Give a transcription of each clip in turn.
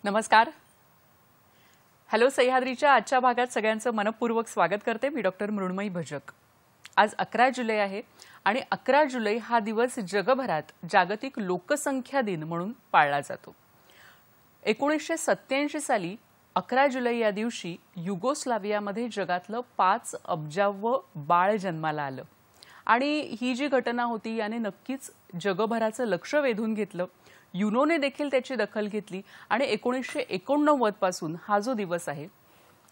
नमस्कार. हॅलो सह्याद्रीच्या आजच्या भागात सगळ्यांचं मनपूर्वक स्वागत करते. मी डॉक्टर मृण्मयी भजक. आज 11 जुलै आहे आणि 11 जुलै हा दिवस जगभरात जागतिक लोकसंख्या दिन म्हणून पाळला जातो. 1987 साली 11 जुलै या दिवशी युगोस्लावियामध्ये जगातलं 5 अब्जावं बाळ जन्माला आलं आणि ही जी घटना होती याने नक्कीच जगभराचं लक्ष वेधून घेतलं. युनोने देखील त्याची दखल घेतली आणि 1989 पासून हा जो दिवस आहे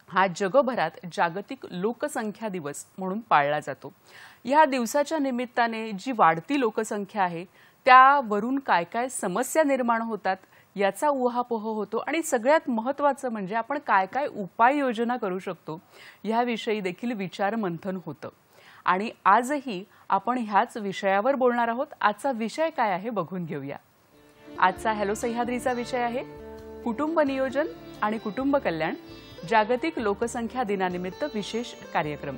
हा जगभरात जागतिक लोकसंख्या दिवस म्हणून पाळला जातो. या दिवसाच्या निमित्ताने जी वाढती लोकसंख्या आहे त्यावरून काय काय समस्या निर्माण होतात याचा उहापोह होतो आणि सगळ्यात महत्त्वाचं म्हणजे आपण काय काय उपाययोजना करू शकतो याविषयी देखील विचार मंथन होतं. आणि आजही आपण ह्याच विषयावर बोलणार आहोत. आजचा विषय काय आहे बघून घेऊया. आजचा हॅलो सह्याद्रीचा विषय आहे कुटुंब नियोजन आणि कुटुंब कल्याण जागतिक लोकसंख्या दिनानिमित्त विशेष कार्यक्रम.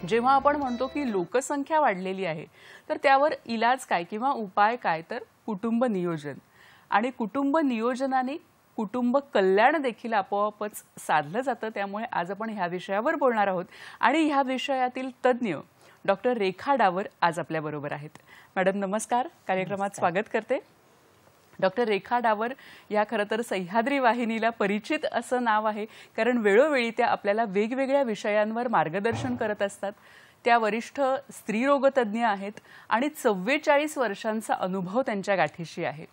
जेव्हा आपण म्हणतो की लोकसंख्या वाढलेली आहे तर त्यावर इलाज काय किंवा उपाय काय तर कुटुंब नियोजन आणि कुटुंब नियोजनाने कुटुंब कल्याण देखील आपोआपच साधलं जातं. त्यामुळे आज आपण ह्या विषयावर बोलणार आहोत आणि ह्या विषयातील तज्ज्ञ डॉक्टर रेखा डावर आज आपल्या बरोबर आहेत. मॅडम नमस्कार. कार्यक्रमात स्वागत करते. डॉक्टर रेखा डावर या खरं तर सह्याद्री वाहिनीला परिचित असं नाव आहे कारण वेळोवेळी त्या आपल्याला वेगवेगळ्या विषयांवर मार्गदर्शन करत असतात. त्या वरिष्ठ स्त्रीरोगतज्ञ आहेत आणि 44 वर्षांचा अनुभव त्यांच्या गाठीशी आहे.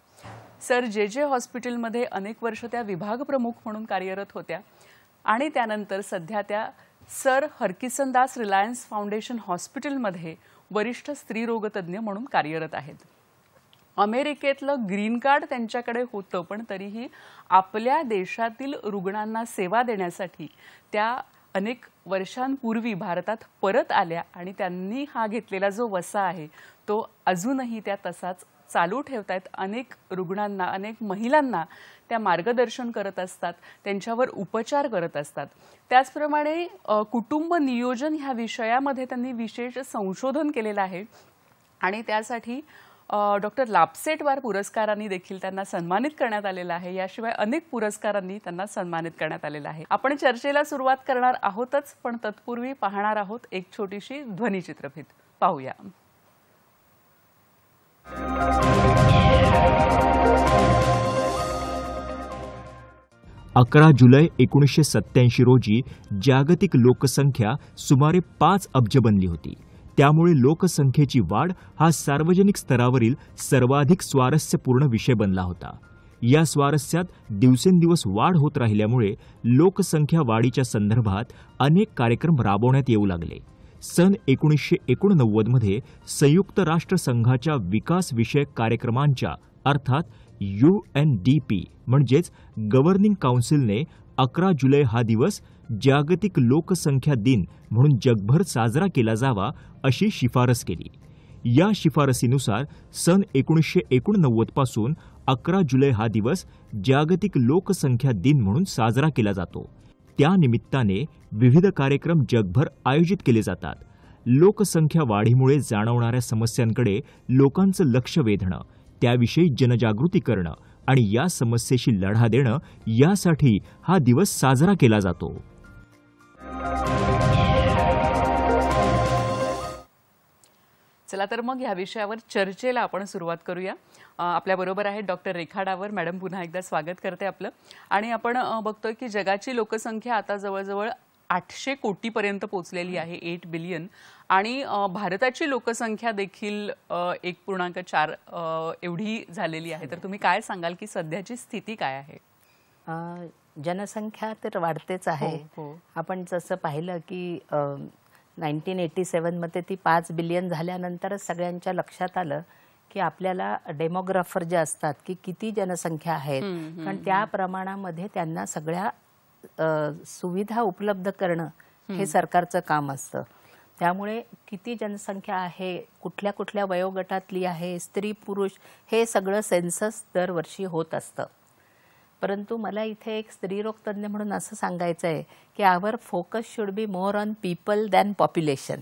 सर जे हॉस्पिटलमध्ये अनेक वर्ष त्या विभाग प्रमुख म्हणून कार्यरत होत्या आणि त्यानंतर सध्या त्या सर हरकिसनदास रिलायन्स फाउंडेशन हॉस्पिटलमध्ये वरिष्ठ स्त्रीरोगतज्ञ म्हणून कार्यरत आहेत. अमेरिकेतलं ग्रीन कार्ड त्यांच्याकडे होतं पण तरीही आपल्या देशातील रुग्णांना सेवा देण्यासाठी त्या अनेक वर्षांपूर्वी भारतात परत आल्या आणि त्यांनी हा घेतलेला जो वसा आहे तो अजूनही त्या तसाच चालू ठेवतायत. अनेक रुग्णांना अनेक महिलांना त्या मार्गदर्शन करत असतात, त्यांच्यावर उपचार करत असतात. त्याचप्रमाणे कुटुंब नियोजन ह्या विषयामध्ये त्यांनी विशेष संशोधन केलेलं आहे आणि त्यासाठी डॉक्टर लापसेटवार पुरस्कारांनी देखील त्यांना सन्मानित करण्यात आलेलं आहे. याशिवाय अनेक पुरस्कारांनी त्यांना सन्मानित करण्यात आलेलं आहे. आपण चर्चेला सुरुवात करणार आहोतच पण तत्पूर्वी पाहणार आहोत एक छोटीशी ध्वनिचित्रफीत. पाहूया. 11 जुलै 1987 रोजी जागतिक लोकसंख्या सुमारे 5 अब्ज बनली होती. त्यामुळे लोकसंख्येची वाढ हा सार्वजनिक स्तरावरील सर्वाधिक स्वारस्यपूर्ण विषय बनला होता. या स्वारस्यात दिवसेंदिवस वाढ होत राहिल्यामुळे लोकसंख्या वाढीच्या संदर्भात अनेक कार्यक्रम राबवण्यात येऊ लागले. सन 1989 मध्ये संयुक्त राष्ट्र संघाच्या विकास विषयक कार्यक्रमांच्या अर्थात UNDP म्हणजेच गव्हर्निंग काउन्सिलने 11 जुलै हा दिवस जागतिक लोकसंख्या दिन म्हणून जगभर साजरा केला जावा अशी शिफारस केली. या शिफारसीनुसार सन 1989 पासून 11 जुलै हा दिवस जागतिक लोकसंख्या दिन म्हणून साजरा केला जातो. त्यानिमित्ताने विविध कार्यक्रम जगभर आयोजित केले जातात. लोकसंख्या वाढीमुळे जाणवणाऱ्या समस्यांकडे लोकांचं लक्ष वेधणं, त्याविषयी जनजागृती करणं आणि या समस्येशी लढा देणं यासाठी हा दिवस साजरा केला जातो. चला तर मग ह्या विषयावर चर्चेला आपण सुरुवात करूया. आपल्या बरोबर आहे डॉक्टर रेखा डावर मॅडम. पुन्हा एकदा स्वागत करते आपलं. आणि आपण बघतोय की जगाची लोकसंख्या आता जवळजवळ 800 कोटीपर्यंत पोहोचलेली आहे, 8 बिलियन. आणि भारताची लोकसंख्या देखील 1.4 एवढी झालेली आहे. तर तुम्ही काय सांगाल की सध्याची स्थिती काय आहे? जनसंख्या तर वाढतेच आहे. आपण जसं पाहिलं की 1987 मध्ये ती 5 बिलियन झाल्यानंतरच सगळ्यांच्या लक्षात आलं की आपल्याला डेमोग्राफर जे असतात की किती जनसंख्या आहेत, कारण त्या प्रमाणामध्ये त्यांना सगळ्या सुविधा उपलब्ध करणं हे सरकारचं काम असतं. त्यामुळे किती जनसंख्या आहे, कुठल्या कुठल्या वयोगटातली आहे, स्त्री पुरुष, हे सगळं सेन्सस दरवर्षी होत असतं. परंतु मला इथे एक स्त्रीरोग तज्ञ म्हणून असं सांगायचं आहे की our focus should be more on people than population.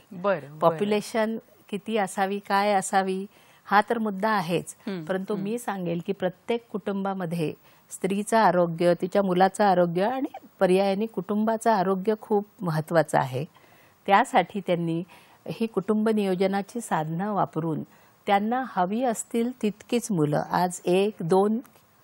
Population किती असावी, काय असावी, हा तर मुद्दा आहेच. परंतु मी सांगेल की प्रत्येक कुटुंबामध्ये स्त्रीचं आरोग्य, तिच्या मुलाचं आरोग्य आणि पर्यायाने कुटुंबाचं आरोग्य खूप महत्त्वाचं आहे. त्यासाठी त्यांनी ही कुटुंब नियोजनाची साधनं वापरून त्यांना हवी असतील तितकीच मुलं, आज 1-2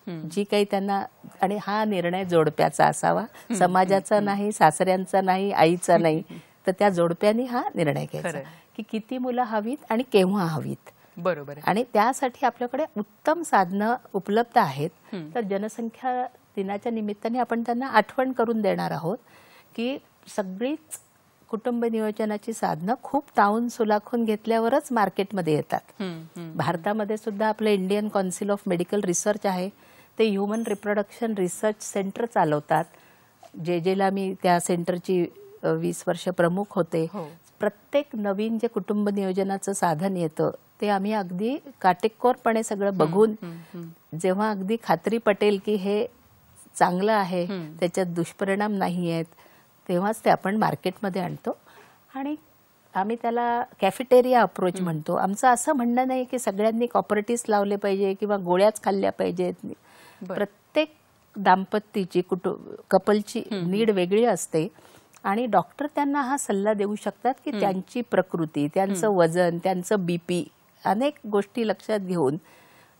जी काही त्यांना, आणि हा निर्णय जोडप्याचा असावा, समाजाचा नाही, सासऱ्यांचा नाही, आईचा नाही, तर त्या जोडप्याने हा निर्णय घ्यायचा की किती मुलं हवीत आणि केव्हा हवीत. बरोबर. आणि त्यासाठी आपल्याकडे उत्तम साधनं उपलब्ध आहेत. तर जनसंख्या दिनाच्या निमित्ताने आपण त्यांना आठवण करून देणार आहोत की सगळीच कुटुंब नियोजनाची साधनं खूप तावून सुलाखून घेतल्यावरच मार्केटमध्ये येतात. भारतामध्ये सुद्धा आपलं Indian council of medical research आहे, ते ह्युमन रिप्रोडक्शन रिसर्च सेंटर चालवतात. जेला मी त्या सेंटरची 20 वर्ष प्रमुख होते. प्रत्येक नवीन जे कुटुंब नियोजनाचं साधन येतं ते आम्ही अगदी काटेकोरपणे सगळं बघून, जेव्हा अगदी खात्री पटेल की हे चांगलं आहे, त्याच्यात दुष्परिणाम नाही आहेत, तेव्हाच ते आपण मार्केटमध्ये आणतो. आणि आम्ही त्याला कॅफेटेरिया अप्रोच म्हणतो. आमचं असं म्हणणं नाही की सगळ्यांनी कॉपरेटिव्स लावले पाहिजे किंवा गोळ्याच खाल्ल्या पाहिजेत. प्रत्येक दाम्पत्याची कपलची नीड वेगळी असते आणि डॉक्टर त्यांना हा सल्ला देऊ शकतात की त्यांची प्रकृती, त्यांचं वजन, त्यांचं बीपी, अनेक गोष्टी लक्षात घेऊन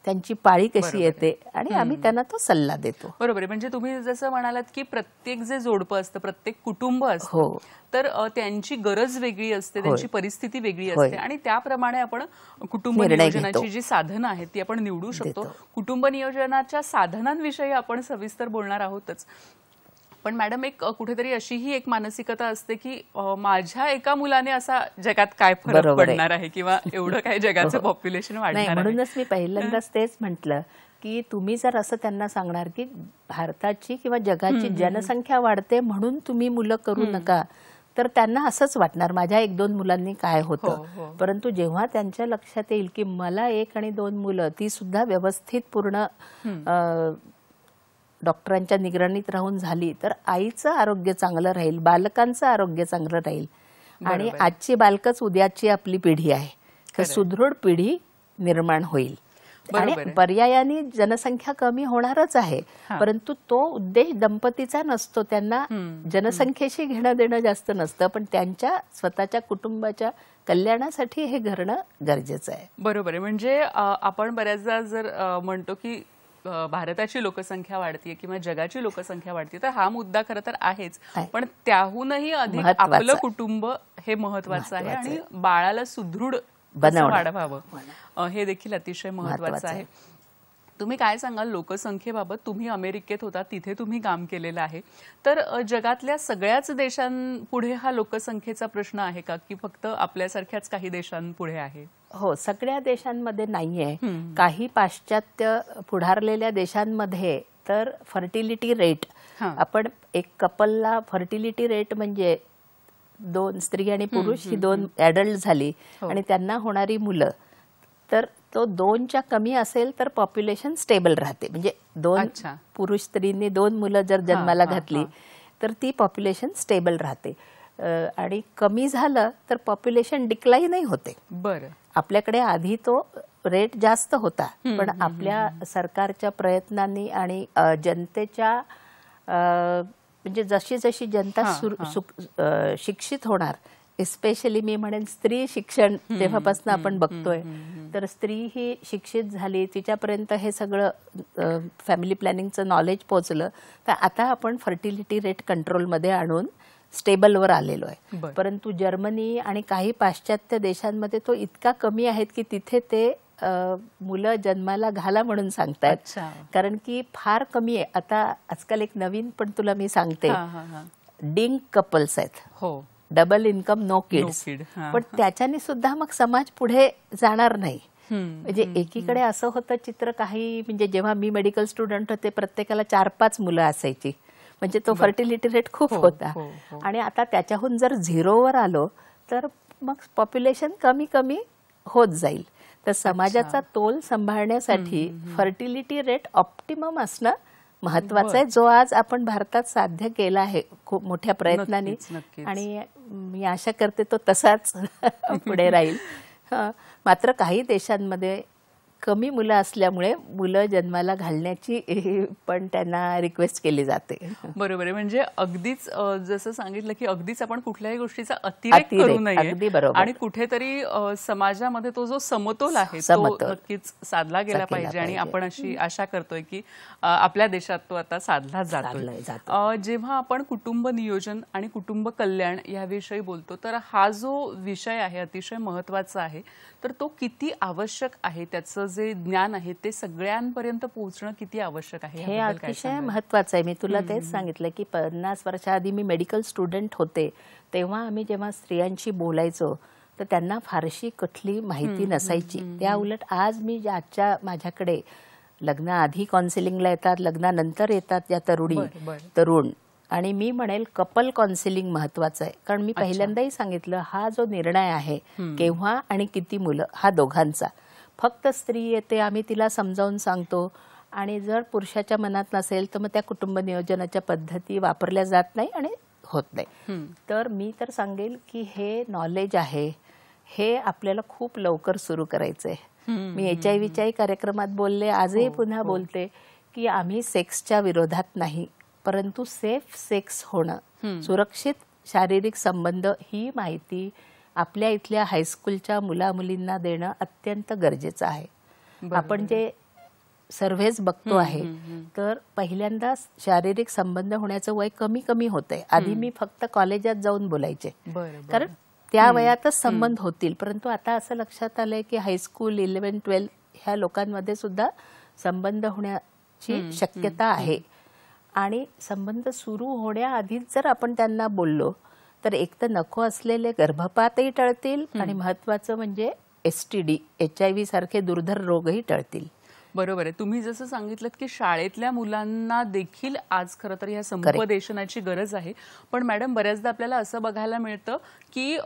त्यांची पाळी कशी येते आणि आम्ही त्यांना तो सल्ला देतो. बरोबर. म्हणजे तुम्ही जसं म्हणालात की प्रत्येक जे जोडपं असतं, प्रत्येक कुटुंब असतं, तर त्यांची गरज वेगळी असते, त्यांची परिस्थिती वेगळी असते आणि त्याप्रमाणे आपण कुटुंब नियोजनाची जी साधनं आहेत ती आपण निवडू शकतो. कुटुंब नियोजनाच्या साधनांविषयी आपण सविस्तर बोलणार आहोतच. पण मॅडम, एक कुठेतरी अशीही एक मानसिकता असते की माझ्या एका मुलाने असा जगात काय फरक पडणार आहे किंवा एवढं काय जगाचं पॉप्युलेशन वाढणार आहे. म्हणूनच मी पहिल्यांदाच तेच म्हटलं की तुम्ही जर असं त्यांना सांगणार की भारताची किंवा जगाची जनसंख्या वाढते म्हणून तुम्ही मुलं करू नका, तर त्यांना असंच वाटणार माझ्या 1-2 मुलांनी काय होतं. परंतु जेव्हा त्यांच्या लक्षात येईल की मला 1 आणि 2 मुलं, ती सुद्धा व्यवस्थित पूर्ण डॉक्टरांच्या निगराणीत राहून झाली, तर आईचं आरोग्य चांगलं राहील, बालकांचं आरोग्य चांगलं राहील. आणि आजची बालकच उद्याची आपली पिढी आहे, तर सुदृढ पिढी निर्माण होईल. आणि पर्यायाने जनसंख्या कमी होणारच आहे, परंतु तो उद्देश दंपतीचा नसतो. त्यांना जनसंख्येशी घेणं देणं जास्त नसतं, पण त्यांच्या स्वतःच्या कुटुंबाच्या कल्याणासाठी हे घडणं गरजेचं आहे. बरोबर आहे. म्हणजे आपण बऱ्याचदा जर म्हणतो की भारताची लोकसंख्या वाढतीये किंवा जगाची लोकसंख्या वाढते, तर हा मुद्दा खरं तर आहेच, पण त्याहूनही अधिक आपलं कुटुंब हे महत्वाचं आहे आणि बाळाला सुदृढ वाढवावं हे देखील अतिशय महत्वाचं आहे. तुम्ही काय सांगाल लोकसंख्येबाबत? तुम्ही अमेरिकेत होता, तिथे तुम्ही काम केलेलं आहे, तर जगातल्या सगळ्याच देशांपुढे हा लोकसंख्येचा प्रश्न आहे का की फक्त आपल्यासारख्याच काही देशांपुढे आहे? हो, सगळ्या देशांमध्ये नाहीये. काही पाश्चात्य पुढारलेल्या देशांमध्ये तर फर्टिलिटी रेट, आपण एक कपलला फर्टिलिटी रेट म्हणजे 2 स्त्री आणि पुरुष ही 2 ॲडल्ट झाली आणि त्यांना होणारी मुलं, तर तो 2च्या कमी असेल तर पॉप्युलेशन स्टेबल राहते. म्हणजे 2 पुरुष स्त्रींनी 2 मुलं जर जन्माला घातली तर ती पॉप्युलेशन स्टेबल राहते. आणि कमी झालं तर पॉप्युलेशन डिक्लाइनही होते. बरं. आपल्याकडे आधी तो रेट जास्त होता, पण आपल्या सरकारच्या प्रयत्नांनी आणि जनतेच्या म्हणजे जशी जशी जनता शिक्षित होणार एस्पेशली मी म्हणेन स्त्री शिक्षण जेव्हापासून आपण बघतोय, तर स्त्री ही शिक्षित झाली, तिच्यापर्यंत हे सगळं फॅमिली प्लॅनिंगचं नॉलेज पोहोचलं, तर आता आपण फर्टिलिटी रेट कंट्रोलमध्ये आणून स्टेबलवर आलेलो आहे. परंतु जर्मनी आणि काही पाश्चात्य देशांमध्ये तो इतका कमी आहेत की तिथे ते मुलं जन्माला घाला म्हणून सांगतायत, कारण की फार कमी आहे. आता आजकाल एक नवीन पण तुला मी सांगते, डिंग कपल्स आहेत, डबल इन्कम नो किड्स, पण त्याच्याने सुद्धा मग समाज पुढे जाणार नाही. म्हणजे एकीकडे असं होतं चित्र काही, म्हणजे जेव्हा मी मेडिकल स्टुडंट होते प्रत्येकाला 4-5 मुलं असायची, म्हणजे तो फर्टिलिटी रेट खूप होता. आणि आता त्याच्याहून जर 0वर आलो तर मग पॉप्युलेशन कमी कमी होत जाईल. तर समाजाचा तोल सांभाळण्यासाठी फर्टिलिटी रेट ऑप्टिमम असणं महत्वाचं आहे, जो आज आपण भारतात साध्य केला आहे खूप मोठ्या प्रयत्नांनी. आणि मी आशा करते तो तसाच पुढे राहील. मात्र काही देशांमध्ये कमी मुलं असल्यामुळे मुलं जन्माला घालण्याची पण त्यांना रिक्वेस्ट केली जाते. बरोबर आहे. म्हणजे अगदीच जसं सांगितलं की अगदीच आपण कुठल्याही गोष्टीचा अतिरेक करू नये आणि कुठेतरी समाजामध्ये तो जो समतोल आहे तो नक्कीच साधला गेला पाहिजे. आणि आपण अशी आशा करतोय की आपल्या देशात तो आता साधला जातोय. जेव्हा आपण कुटुंब नियोजन आणि कुटुंब कल्याण याविषयी बोलतो, तर हा जो विषय आहे अतिशय महत्वाचा आहे. तर तो किती आवश्यक आहे, त्याचं जे ज्ञान आहे ते सगळ्यांपर्यंत पोहोचणं किती आवश्यक आहे, हे अतिशय महत्वाचं आहे. मी तुला तेच सांगितलं की 50 वर्षाआधी मी मेडिकल स्टुडंट होते, तेव्हा आम्ही जेव्हा स्त्रियांशी बोलायचो तर त्यांना फारशी कुठली माहिती नसायची. त्या उलट आज मी आजच्या माझ्याकडे लग्नाआधी काउन्सिलिंगला येतात, लग्नानंतर येतात या तरुण, आणि मी म्हणेल कपल काउन्सिलिंग महत्वाचं आहे. कारण मी पहिल्यांदाही सांगितलं, हा जो निर्णय आहे केव्हा आणि किती मुलं हा दोघांचा. फक्त स्त्री येते, आम्ही तिला समजावून सांगतो, आणि जर पुरुषाच्या मनात नसेल तर मग त्या कुटुंब नियोजनाच्या पद्धती वापरल्या जात नाही आणि होत नाही. तर मी तर सांगेल की हे नॉलेज आहे हे आपल्याला खूप लवकर सुरू करायचंय. मी HIV कार्यक्रमात बोलले, आजही पुन्हा बोलते की आम्ही सेक्सच्या विरोधात नाही, परंतु सेफ सेक्स होणं, सुरक्षित शारीरिक संबंध ही माहिती आपल्या इथल्या हायस्कूलच्या मुला मुलींना देणं अत्यंत गरजेचं आहे. आपण जे सर्व्हेज बघतो आहे तर पहिल्यांदा शारीरिक संबंध होण्याचं वय कमी कमी होतंय. आधी मी फक्त कॉलेजात जाऊन बोलायचे, कारण त्या वयातच संबंध होतील. परंतु आता असं लक्षात आलंय की हायस्कूल 11-12 ह्या लोकांमध्ये सुद्धा संबंध होण्याची शक्यता आहे. आणि संबंध सुरू होण्याआधीच जर आपण त्यांना बोललो तर एक तर नको असलेले गर्भपातही टळतील आणि महत्वाचं म्हणजे STD HIV सारखे दुर्धर रोगही टळतील. बरोबर आहे. तुम्ही जसं सांगितलं की शाळेतल्या मुलांना देखील आज खरं तर या समुपदेशनाची गरज आहे. पण मॅडम, बऱ्याचदा आपल्याला असं बघायला मिळतं की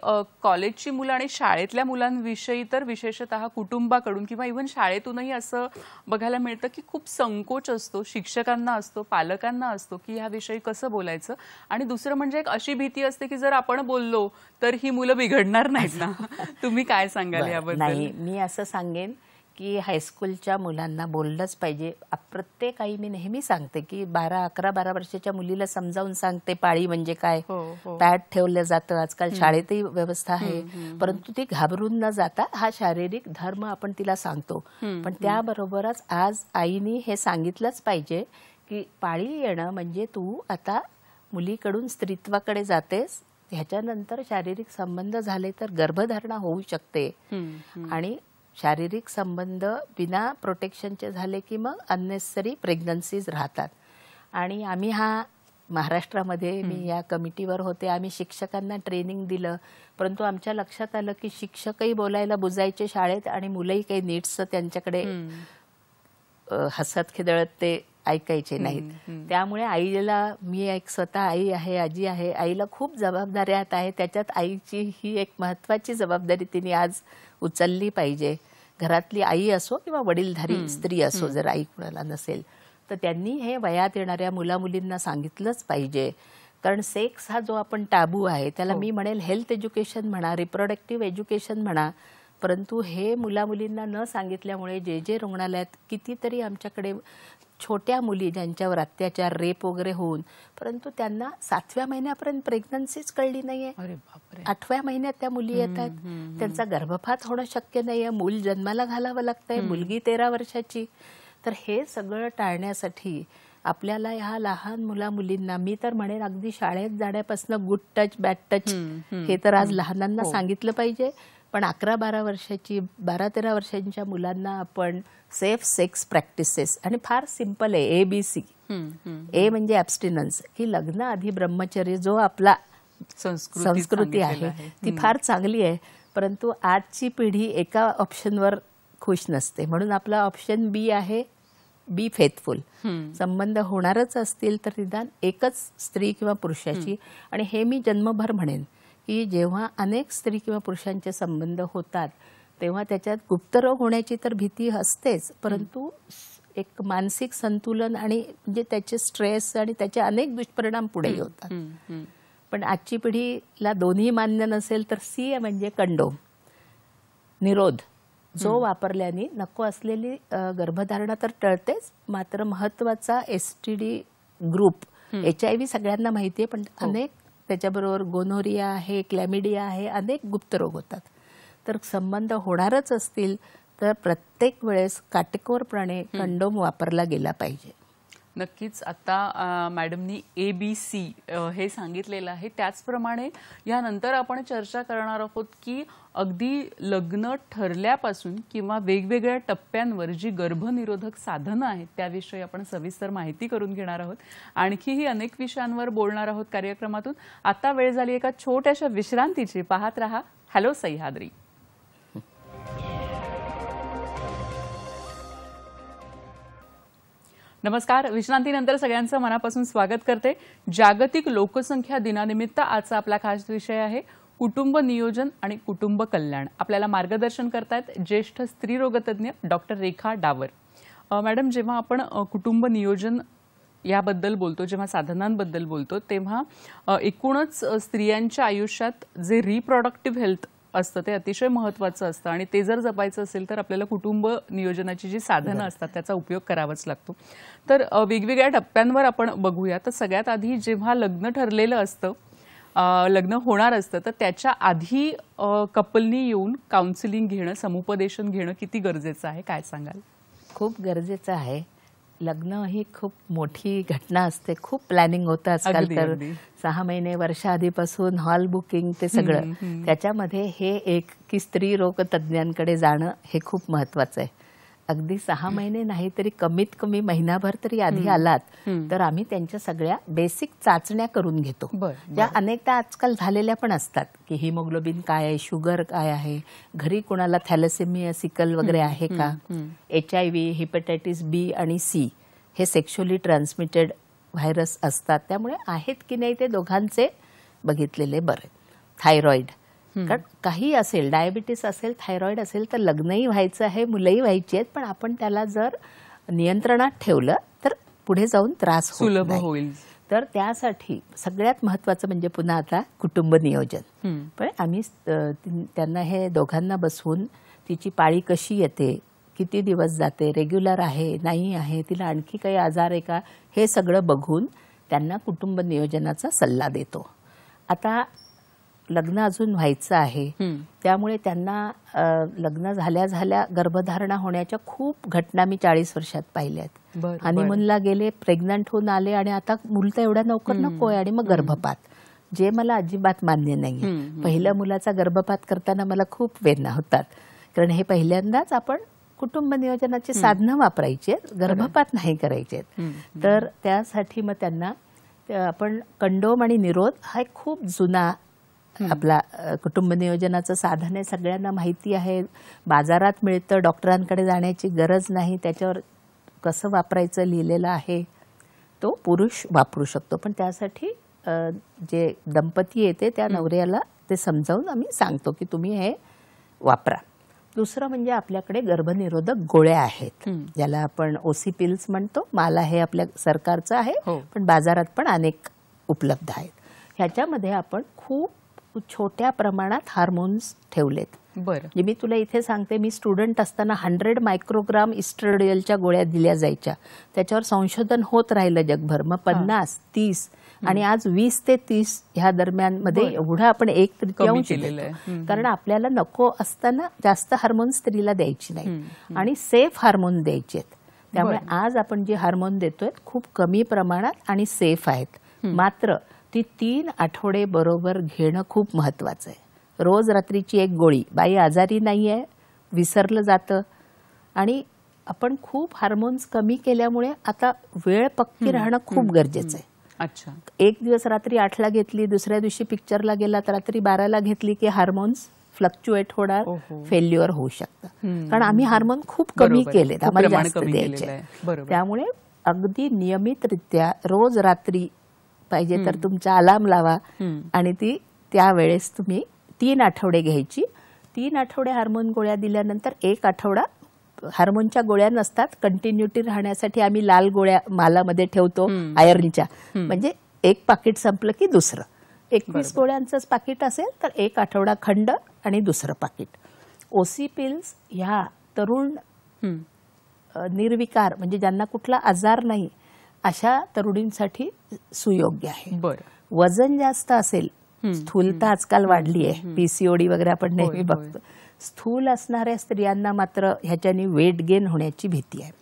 कॉलेजची मुलं आणि शाळेतल्या मुलांविषयी तर विशेषतः कुटुंबाकडून किंवा इव्हन शाळेतूनही असं बघायला मिळतं की खूप संकोच असतो, शिक्षकांना असतो, पालकांना असतो की ह्याविषयी कसं बोलायचं. आणि दुसरं म्हणजे एक अशी भीती असते की जर आपण बोललो तर ही मुलं बिघडणार नाहीत ना. तुम्ही काय सांगाल याबद्दल? नाही, मी असं सांगेन की हायस्कूलच्या मुलांना बोललंच पाहिजे. प्रत्येक आई मी नेहमी सांगते की 11-12 वर्षाच्या मुलीला समजावून सांगते पाळी म्हणजे काय, पॅड ठेवलं जातं, आजकाल शाळेतही व्यवस्था आहे, परंतु ती घाबरून न जाता हा शारीरिक धर्म आपण तिला सांगतो. पण त्याबरोबरच आज आईनी हे सांगितलंच पाहिजे की पाळी येणं म्हणजे तू आता मुलीकडून स्त्रीत्वाकडे जातेस, ह्याच्यानंतर शारीरिक संबंध झाले तर गर्भधारणा होऊ शकते, आणि शारीरिक संबंध बिना प्रोटेक्शनचे झाले की मग अननेसेसरी प्रेग्नन्सीज राहतात. आणि आम्ही महाराष्ट्रामध्ये मी या कमिटीवर होते, आम्ही शिक्षकांना ट्रेनिंग दिलं, परंतु आमच्या लक्षात आलं की शिक्षकही बोलायला बुजायचे शाळेत आणि मुलंही काही नीट्सचं त्यांच्याकडे हसत खिदळत ते ऐकायचे नाहीत. त्यामुळे आईला, मी एक स्वतः आई आहे, आजी आहे, आईला खूप जबाबदाऱ्या आहेत. त्याच्यात आईची ही एक महत्वाची जबाबदारी तिने आज उचलली पाहिजे. घरातली आई असो किंवा वडीलधारी स्त्री असो, जर आई कुणाला नसेल तर त्यांनी हे वयात येणाऱ्या मुला मुलींना सांगितलंच पाहिजे. कारण सेक्स हा जो आपण टाबू आहे त्याला मी म्हणेल हेल्थ एज्युकेशन म्हणा, रिप्रोडक्टिव्ह एज्युकेशन म्हणा, परंतु हे मुलामुलींना न सांगितल्यामुळे जे रुग्णालयात कितीतरी आमच्याकडे छोट्या मुली ज्यांच्यावर अत्याचार रेप वगैरे होऊन, परंतु त्यांना 7व्या महिन्यापर्यंत प्रेग्नन्सीच कळली नाहीये. 8व्या महिन्यात त्या मुली येतात, त्यांचा गर्भपात होणं शक्य नाहीये, मूल जन्माला घालावं लागतंय, मुलगी 13 वर्षाची. तर हे सगळं टाळण्यासाठी आपल्याला ह्या लहान मुलींना, मी तर म्हणेन अगदी शाळेत जाण्यापासून गुड टच बॅड टच हे तर आज लहानांना सांगितलं पाहिजे. पण 11-12 वर्षाची 12-13 वर्षांच्या मुलांना आपण सेफ सेक्स प्रॅक्टिसेस, आणि फार सिंपल आहे, ABC. ए म्हणजे ॲब्स्टिनन्स, की लग्नाआधी ब्रह्मचर्य जो आपला संस्कृती आहे ती फार चांगली आहे. परंतु आजची पिढी एका ऑप्शनवर खुश नसते, म्हणून आपला ऑप्शन बी आहे, बी फेथफुल. संबंध होणारच असतील तर निदान एकच स्त्री किंवा पुरुषाची. आणि हे मी जन्मभर म्हणेन की जेव्हा अनेक स्त्री किंवा पुरुषांचे संबंध होतात तेव्हा त्याच्यात गुप्तरोग होण्याची तर भीती असतेच, परंतु एक मानसिक संतुलन आणि म्हणजे त्याचे स्ट्रेस आणि त्याचे अनेक दुष्परिणाम पुढे होतात. पण आजची पिढीला दोन्ही मान्य नसेल तर सी म्हणजे कंडोम, निरोध, जो वापरल्याने नको असलेली गर्भधारणा तर टळतेच, मात्र महत्वाचा STD ग्रुप, HIV सगळ्यांना माहिती आहे, पण अनेक त्याच्याबरोबर गोनोरिया आहे, क्लॅमिडिया आहे, अनेक गुप्तरोग होतात. तर संबंध होणारच असतील तर प्रत्येक वेळेस काटेकोरपणे कंडोम वापरला गेला पाहिजे. नक्कीच. आता मॅडमनी ABC हे सांगितलेलं आहे. त्याचप्रमाणे यानंतर आपण चर्चा करणार आहोत की अगदी लग्न ठरल्यापासून किंवा वेगवेगळ्या टप्प्यांवर जी गर्भनिरोधक साधनं आहेत त्याविषयी आपण सविस्तर माहिती करून घेणार आहोत. आणखीही अनेक विषयांवर बोलणार आहोत कार्यक्रमातून. आता वेळ झाली एका छोट्याशा विश्रांतीची. पाहत रहा हॅलो सह्याद्री. नमस्कार. विश्रांतीनंतर सगळ्यांचं मनापासून स्वागत करते. जागतिक लोकसंख्या दिनानिमित्त आजचा आपला खास विषय आहे कुटुंब नियोजन आणि कुटुंब कल्याण. आपल्याला मार्गदर्शन करतायत ज्येष्ठ स्त्रीरोगतज्ञ डॉक्टर रेखा डावर. मॅडम, जेव्हा आपण कुटुंब नियोजन याबद्दल बोलतो, जेव्हा साधनांबद्दल बोलतो, तेव्हा एकूणच स्त्रियांच्या आयुष्यात जे रिप्रोडक्टिव्ह हेल्थ असतं ते अतिशय महत्त्वाचं असतं आणि ते जर जपायचं असेल तर आपल्याला कुटुंब नियोजनाची जी साधनं असतात त्याचा उपयोग करावाच लागतो. तर वेगवेगळ्या टप्प्यांवर आपण बघूया. तर सगळ्यात आधी जेव्हा लग्न ठरलेलं असतं, लग्न होणार असतं, तर त्याच्या आधी कपलनी येऊन काउन्सिलिंग घेणं, समुपदेशन घेणं किती गरजेचं आहे, काय सांगाल? खूप गरजेचं आहे. लग्न ही खूप मोठी घटना असते, खूप प्लॅनिंग होतं आजकाल. तर 6 महिने वर्ष आधीपासून हॉल बुकिंग ते सगळं, त्याच्यामध्ये हे एक की स्त्री रोग तज्ज्ञांकडे जाणं हे खूप महत्वाचं आहे. अगदी 6 महिने नाही तरी कमीत कमी महिनाभर तरी आधी आलात तर आम्ही त्यांच्या सगळ्या बेसिक चाचण्या करून घेतो, ज्या अनेकदा आजकाल झालेल्या पण असतात की हिमोग्लोबिन काय आहे, शुगर काय आहे, घरी कोणाला थॅलेसेमिया, सिकल वगैरे आहे का, HIV, हेपॅटायटिस B आणि C हे सेक्शुअली ट्रान्समिटेड व्हायरस असतात, त्यामुळे आहेत की नाही ते दोघांचे बघितलेले बरे. थायरॉइड, कारण काही असेल, डायबिटीस असेल, थायरॉइड असेल तर लग्नही व्हायचं आहे, मुलंही व्हायची आहेत, पण आपण त्याला जर नियंत्रणात ठेवलं तर पुढे जाऊन त्रास सुलभ होईल. तर त्यासाठी सगळ्यात महत्वाचं म्हणजे पुन्हा आता कुटुंब नियोजन. पण आम्ही त्यांना हे दोघांना बसवून तिची पाळी कशी येते, किती दिवस जाते, रेग्युलर आहे नाही आहे, तिला आणखी काही आजार आहे का, हे सगळं बघून त्यांना कुटुंब नियोजनाचा सल्ला देतो. आता लग्न अजून व्हायचं आहे, त्यामुळे त्यांना लग्न झाल्या गर्भधारणा होण्याच्या खूप घटना मी 40 वर्षात पाहिल्यात. हनीमूनला गेले, प्रेग्नंट होऊन आले आणि आता मूल तर एवढ्या लवकर नकोय आणि मग गर्भपात, जे मला अजिबात मान्य नाही. पहिल्या मुलाचा गर्भपात करताना मला खूप वेदना होतात, कारण हे पहिल्यांदाच आपण कुटुंब नियोजनाची साधनं वापरायची, गर्भपात नाही करायचे. तर त्यासाठी मग त्यांना आपण कंडोम आणि निरोध हा एक खूप जुना आपला कुटुंब नियोजनाचं साधन आहे, सगळ्यांना माहिती आहे, बाजारात मिळतं, डॉक्टरांकडे जाण्याची गरज नाही, त्याच्यावर कसं वापरायचं लिहिलेलं आहे, तो पुरुष वापरू शकतो. पण त्यासाठी जे दंपती येते त्या नवऱ्याला ते समजावून आम्ही सांगतो की तुम्ही हे वापरा. दुसरं म्हणजे आपल्याकडे गर्भनिरोधक गोळ्या आहेत, ज्याला आपण OC पिल्स म्हणतो. मला हे आपल्या सरकारचं आहे, पण बाजारात पण अनेक उपलब्ध आहेत. ह्याच्यामध्ये आपण खूप छोट्या प्रमाणात हार्मोन्स ठेवलेत, बरं. म्हणजे मी तुला इथे सांगते, मी स्टुडंट असताना 100 मायक्रोग्राम इस्ट्रेडियलच्या गोळ्या दिल्या जायच्या. त्याच्यावर संशोधन होत राहिलं जगभर. मग 50, 30 आणि आज 20 ते 30 ह्या दरम्यान मध्ये एवढं आपण 1/3 देतो. कारण आपल्याला नको असताना जास्त हार्मोन स्त्रीला द्यायची नाही आणि सेफ हार्मोन द्यायचे आहेत. त्यामुळे आज आपण जे हार्मोन देतोय खूप कमी प्रमाणात आणि सेफ आहेत. मात्र ती 3 आठवडे बरोबर घेणं खूप महत्वाचं आहे. रोज रात्रीची एक गोळी. बाई आजारी नाहीये, विसरलं जातं आणि आपण खूप हार्मोन्स कमी केल्यामुळे आता वेळ पक्की राहणं खूप गरजेचं आहे. अच्छा. एक दिवस रात्री 8ला घेतली, दुसऱ्या दिवशी पिक्चरला गेला तर रात्री 12ला घेतली की हार्मोन्स फ्लक्च्युएट होणार, फेल्युअर होऊ शकतं. कारण आम्ही हार्मोन खूप कमी केलेत, आम्हाला जास्त द्यायचे. त्यामुळे अगदी नियमितरित्या रोज रात्री पाहिजे तर तुमचा अलार्म लावा आणि ती त्यावेळेस तुम्ही 3 आठवडे घ्यायची. 3 आठवडे हार्मोन गोळ्या दिल्यानंतर 1 आठवडा हार्मोनच्या गोळ्या नसतात. कंटिन्युटी राहण्यासाठी आम्ही लाल गोळ्या मालामध्ये ठेवतो आयर्नच्या. म्हणजे एक पाकिट संपलं की दुसरं. 21 गोळ्यांचंच पाकिट असेल तर 1 आठवडा खंड आणि दुसरं पाकिट. ओसी पिल्स ह्या तरुण निर्विकार म्हणजे ज्यांना कुठला आजार नाही अशा तरुणींसाठी सुयोग्य आहे. वजन जास्त असेल, स्थूलता आजकाल वाढली आहे, पीसीओडी वगैरे आपण नेहमी बघतो. स्थूल असणाऱ्या स्त्रियांना मात्र ह्याच्यानी वेट गेन होण्याची भीती आहे.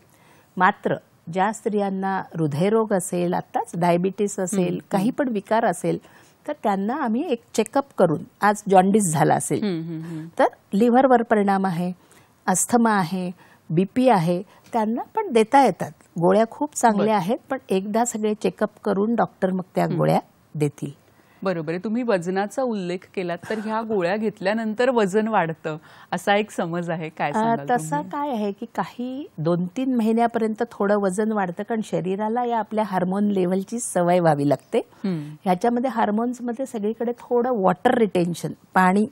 मात्र ज्या स्त्रियांना हृदयरोग असेल, आत्ताच डायबिटीस असेल, काही पण विकार असेल तर त्यांना आम्ही एक चेकअप करून, आज जॉन्डिस झाला असेल तर लिव्हरवर परिणाम आहे, अस्थमा आहे, बीपी आहे, त्यांना पण देता येतात. गोळ्या खूप चांगल्या आहेत, पण एकदा सगळे चेकअप करून डॉक्टर मग त्या गोळ्या देतील. बरोबर आहे. तुम्ही वजनाचा उल्लेख केलात तर ह्या गोळ्या घेतल्यानंतर वजन वाढतं असा एक समज आहे, काय सांगाल? तसा काय आहे की काही 2-3 महिन्यापर्यंत थोडं वजन वाढतं, कारण शरीराला या आपल्या हार्मोन लेवलची सवय व्हावी लागते. ह्याच्यामध्ये हार्मोन्समध्ये सगळीकडे थोडं वॉटर रिटेन्शन, पाणी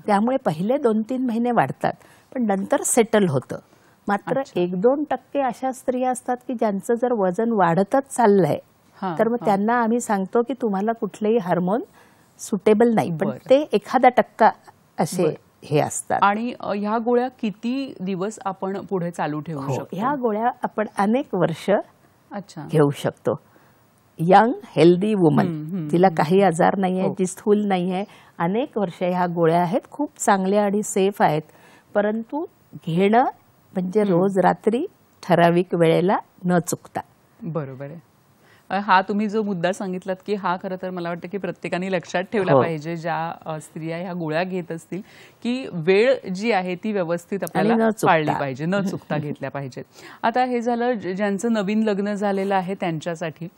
त्यामुळे पहिले 2-3 महिने वाढतात, पण नंतर सेटल होतं. मात्र 1-2% अशा स्त्रिया असतात की ज्यांचं जर वजन वाढतच चाललंय तर मग त्यांना आम्ही सांगतो की तुम्हाला कुठलेही हार्मोन सुटेबल नाही, पण ते 1% असे हे असतात. आणि ह्या गोळ्या किती दिवस आपण पुढे चालू ठेवू शकतो? ह्या गोळ्या आपण अनेक वर्ष घेऊ शकतो. यंग हेल्दी वुमन, तिला काही आजार नाहीये, जी स्थूल नाहीये, अनेक वर्ष ह्या गोळ्या आहेत, खूप चांगल्या आणि सेफ आहेत. परंतु घेणं म्हणजे रोज रात्री ठराविक वेळेला न चुकता. बरोबर आहे. हा तुम्ही जो मुद्दा सांगितलात की हा खरं तर मला वाटतं की प्रत्येकाने लक्षात ठेवला पाहिजे, ज्या स्त्रिया ह्या गोळ्या घेत असतील, की वेळ जी आहे ती व्यवस्थित आपल्याला पाळली पाहिजे, न चुकता घेतल्या पाहिजेत. आता हे झालं ज्यांचं नवीन लग्न झालेलं आहे त्यांच्यासाठी.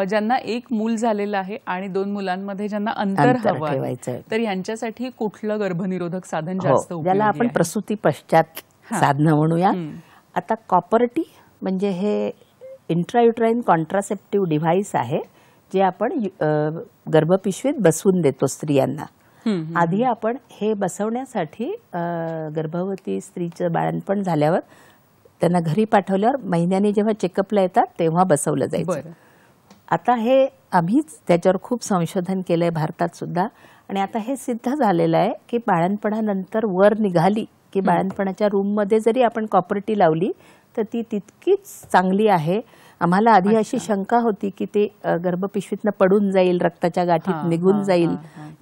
ज्यांना एक मूल झालेलं आहे आणि 2 मुलांमध्ये ज्यांना अंतर हवं आहे, तर यांच्यासाठी कुठलं गर्भनिरोधक साधन जास्त उपयोगी आहे? ज्याला आपण प्रसूती पश्चात साधनं म्हणूया. आता कॉपर्टी म्हणजे हे इंट्रायुट्राईन कॉन्ट्रासेप्टिव्ह डिव्हाइस आहे, जे आपण गर्भपिशवीत बसवून देतो स्त्रियांना. आधी आपण हे बसवण्यासाठी गर्भवती स्त्रीचं बाळंतपण झाल्यावर त्यांना घरी पाठवल्यावर महिन्यानी जेव्हा चेकअपला येतात तेव्हा बसवलं जायचं. आता हे आम्हीच त्याच्यावर खूप संशोधन केलंय भारतात सुद्धा, आणि आता हे सिद्ध झालेलं आहे की बाळंतपणानंतर वर निघाली की बाळंतपणाच्या रूममध्ये जरी आपण कॉपर्टी लावली तर ती तितकीच चांगली आहे. आम्हाला आधी अशी शंका होती की ते गर्भपिशवीतनं पडून जाईल, रक्ताच्या गाठीत निघून जाईल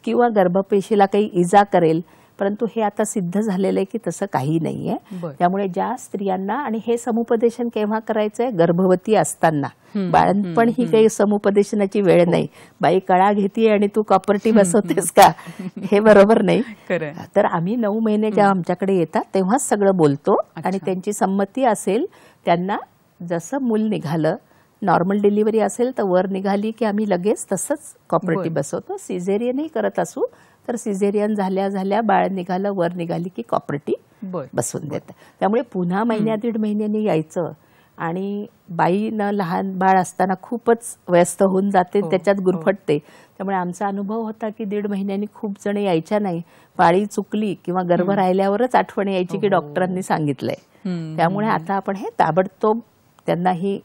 किंवा गर्भपेशीला काही इजा करेल, परंतु हे आता सिद्ध झालेलं आहे की तसं काही नाहीये. त्यामुळे ज्या स्त्रियांना, आणि हे समुपदेशन केव्हा करायचंय? गर्भवती असताना. बाळंतपण ही काही समुपदेशनाची वेळ नाही. बाई कळा घेतीये आणि तू कॉपर्टी बसवतेस का, हे बरोबर नाही. तर आम्ही 9 महिने जेव्हा आमच्याकडे येतात तेव्हाच सगळं बोलतो, आणि त्यांची संमती असेल त्यांना जसं मूल निघालं, नॉर्मल डिलिव्हरी असेल तर वर निघाली की आम्ही लगेच तसंच कॉपर्टी बसवतो. सिझेरियनही करत असू तर सिझेरियन झाल्या झाल्या बाळ निघालं, वर निघाली की कॉपर्टी बसवून देतात. त्यामुळे पुन्हा 1-1.5 महिन्यांनी यायचं, आणि बाईनं लहान बाळ असताना खूपच व्यस्त होऊन जाते, त्याच्यात गुरफटते. त्यामुळे आमचा अनुभव होता की 1.5 महिन्यांनी खूप जण यायच्या नाही. पाळी चुकली किंवा गर्भ राहिल्यावरच आठवण यायची की डॉक्टरांनी सांगितलंय. त्यामुळे आता आपण हे ताबडतोब त्यांना ही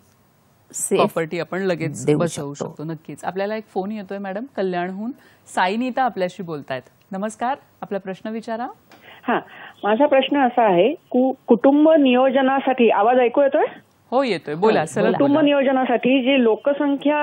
कॉपर्टी आपण लगेच बसवू शकतो. नक्कीच. आपल्याला एक फोन येतोय मॅडम कल्याणहून. साईनीता आपल्याशी बोलतायत. नमस्कार, आपला प्रश्न विचारा. हा, माझा प्रश्न असा आहे, कुटुंब नियोजनासाठी, आवाज ऐकू येतोय? हो येतोय, बोला. कुटुंब नियोजनासाठी जी लोकसंख्या,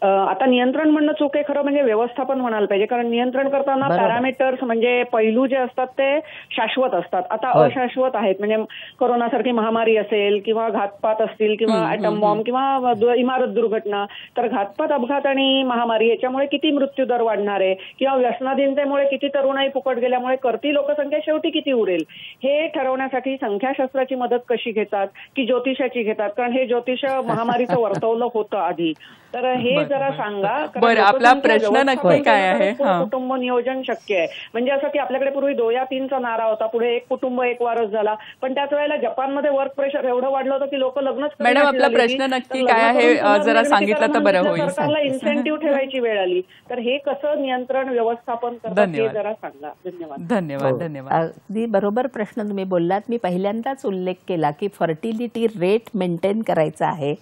आता नियंत्रण म्हणणं चूक आहे, खरं म्हणजे व्यवस्थापन म्हणायला पाहिजे, कारण नियंत्रण करताना पॅरामीटर्स म्हणजे पैलू जे असतात ते शाश्वत असतात. आता अशाश्वत आहेत, म्हणजे कोरोनासारखी महामारी असेल किंवा घातपात असतील किंवा ॲटम बॉम्ब किंवा इमारत दुर्घटना, तर घातपात, अपघात आणि महामारी याच्यामुळे किती मृत्यूदर वाढणार आहे किंवा व्यसनाधीनतेमुळे किती तरुणाई फुकट गेल्यामुळे करती लोकसंख्या शेवटी किती उरेल, हे ठरवण्यासाठी संख्याशास्त्राची मदत कशी घेतात की ज्योतिषाची घेतात? कारण हे ज्योतिष महामारीचं वर्तवलं होतं आधी, तर हे जरा सांगा. बरं, आपला प्रश्न नक्की काय आहे? कुटुंब नियोजन शक्य आहे म्हणजे असं की आपल्याकडे पूर्वी 2 या 3चा नारा होता, पुढे एक कुटुंब एक वारस झाला, पण त्याच वेळेला जपानमध्ये वर्क प्रेशर एवढं वाढलं होतं की लोक लग्नच. मॅडम, आपला प्रश्न नक्की काय आहे जरा सांगितलं तर बरं होईल. सरकारला इन्सेंटिव्ह ठेवायची वेळ आली, तर हे कसं नियंत्रण व्यवस्थापन करतात हे जरा सांगा. धन्यवाद. धन्यवाद. धन्यवाद. अगदी बरोबर प्रश्न तुम्ही बोललात. मी पहिल्यांदाच उल्लेख केला की फर्टिलिटी रेट मेंटेन करायचा आहे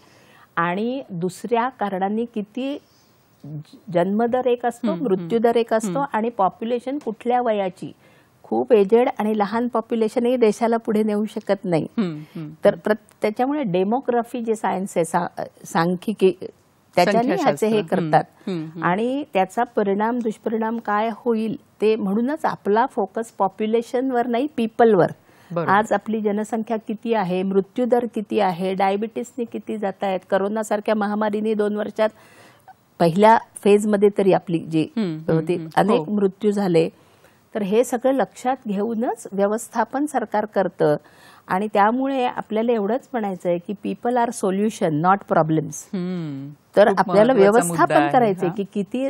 आणि दुसऱ्या कारणांनी किती जन्मदर एक असतो, मृत्यूदर एक असतो आणि पॉप्युलेशन कुठल्या वयाची, खूप एजेड आणि लहान पॉप्युलेशनही देशाला पुढे नेऊ शकत नाही. तर त्याच्यामुळे डेमोग्राफी जे सायन्स आहे, सांख्यिकी, त्याच्याने ह्याचे हे करतात आणि त्याचा परिणाम दुष्परिणाम काय होईल ते, म्हणूनच आपला फोकस पॉप्युलेशनवर नाही, पीपलवर. आज आपली जनसंख्या किती आहे, मृत्यूदर किती आहे, डायबिटीसने किती जात आहेत, करोनासारख्या महामारीने 2 वर्षात पहिल्या फेजमध्ये तरी आपली जी होती अनेक मृत्यू झाले. तर हे सगळं लक्षात घेऊनच व्यवस्थापन सरकार करतं आणि त्यामुळे आपल्याला एवढंच म्हणायचं आहे की people are solution not problems. तर आपल्याला व्यवस्थापन करायचंय की किती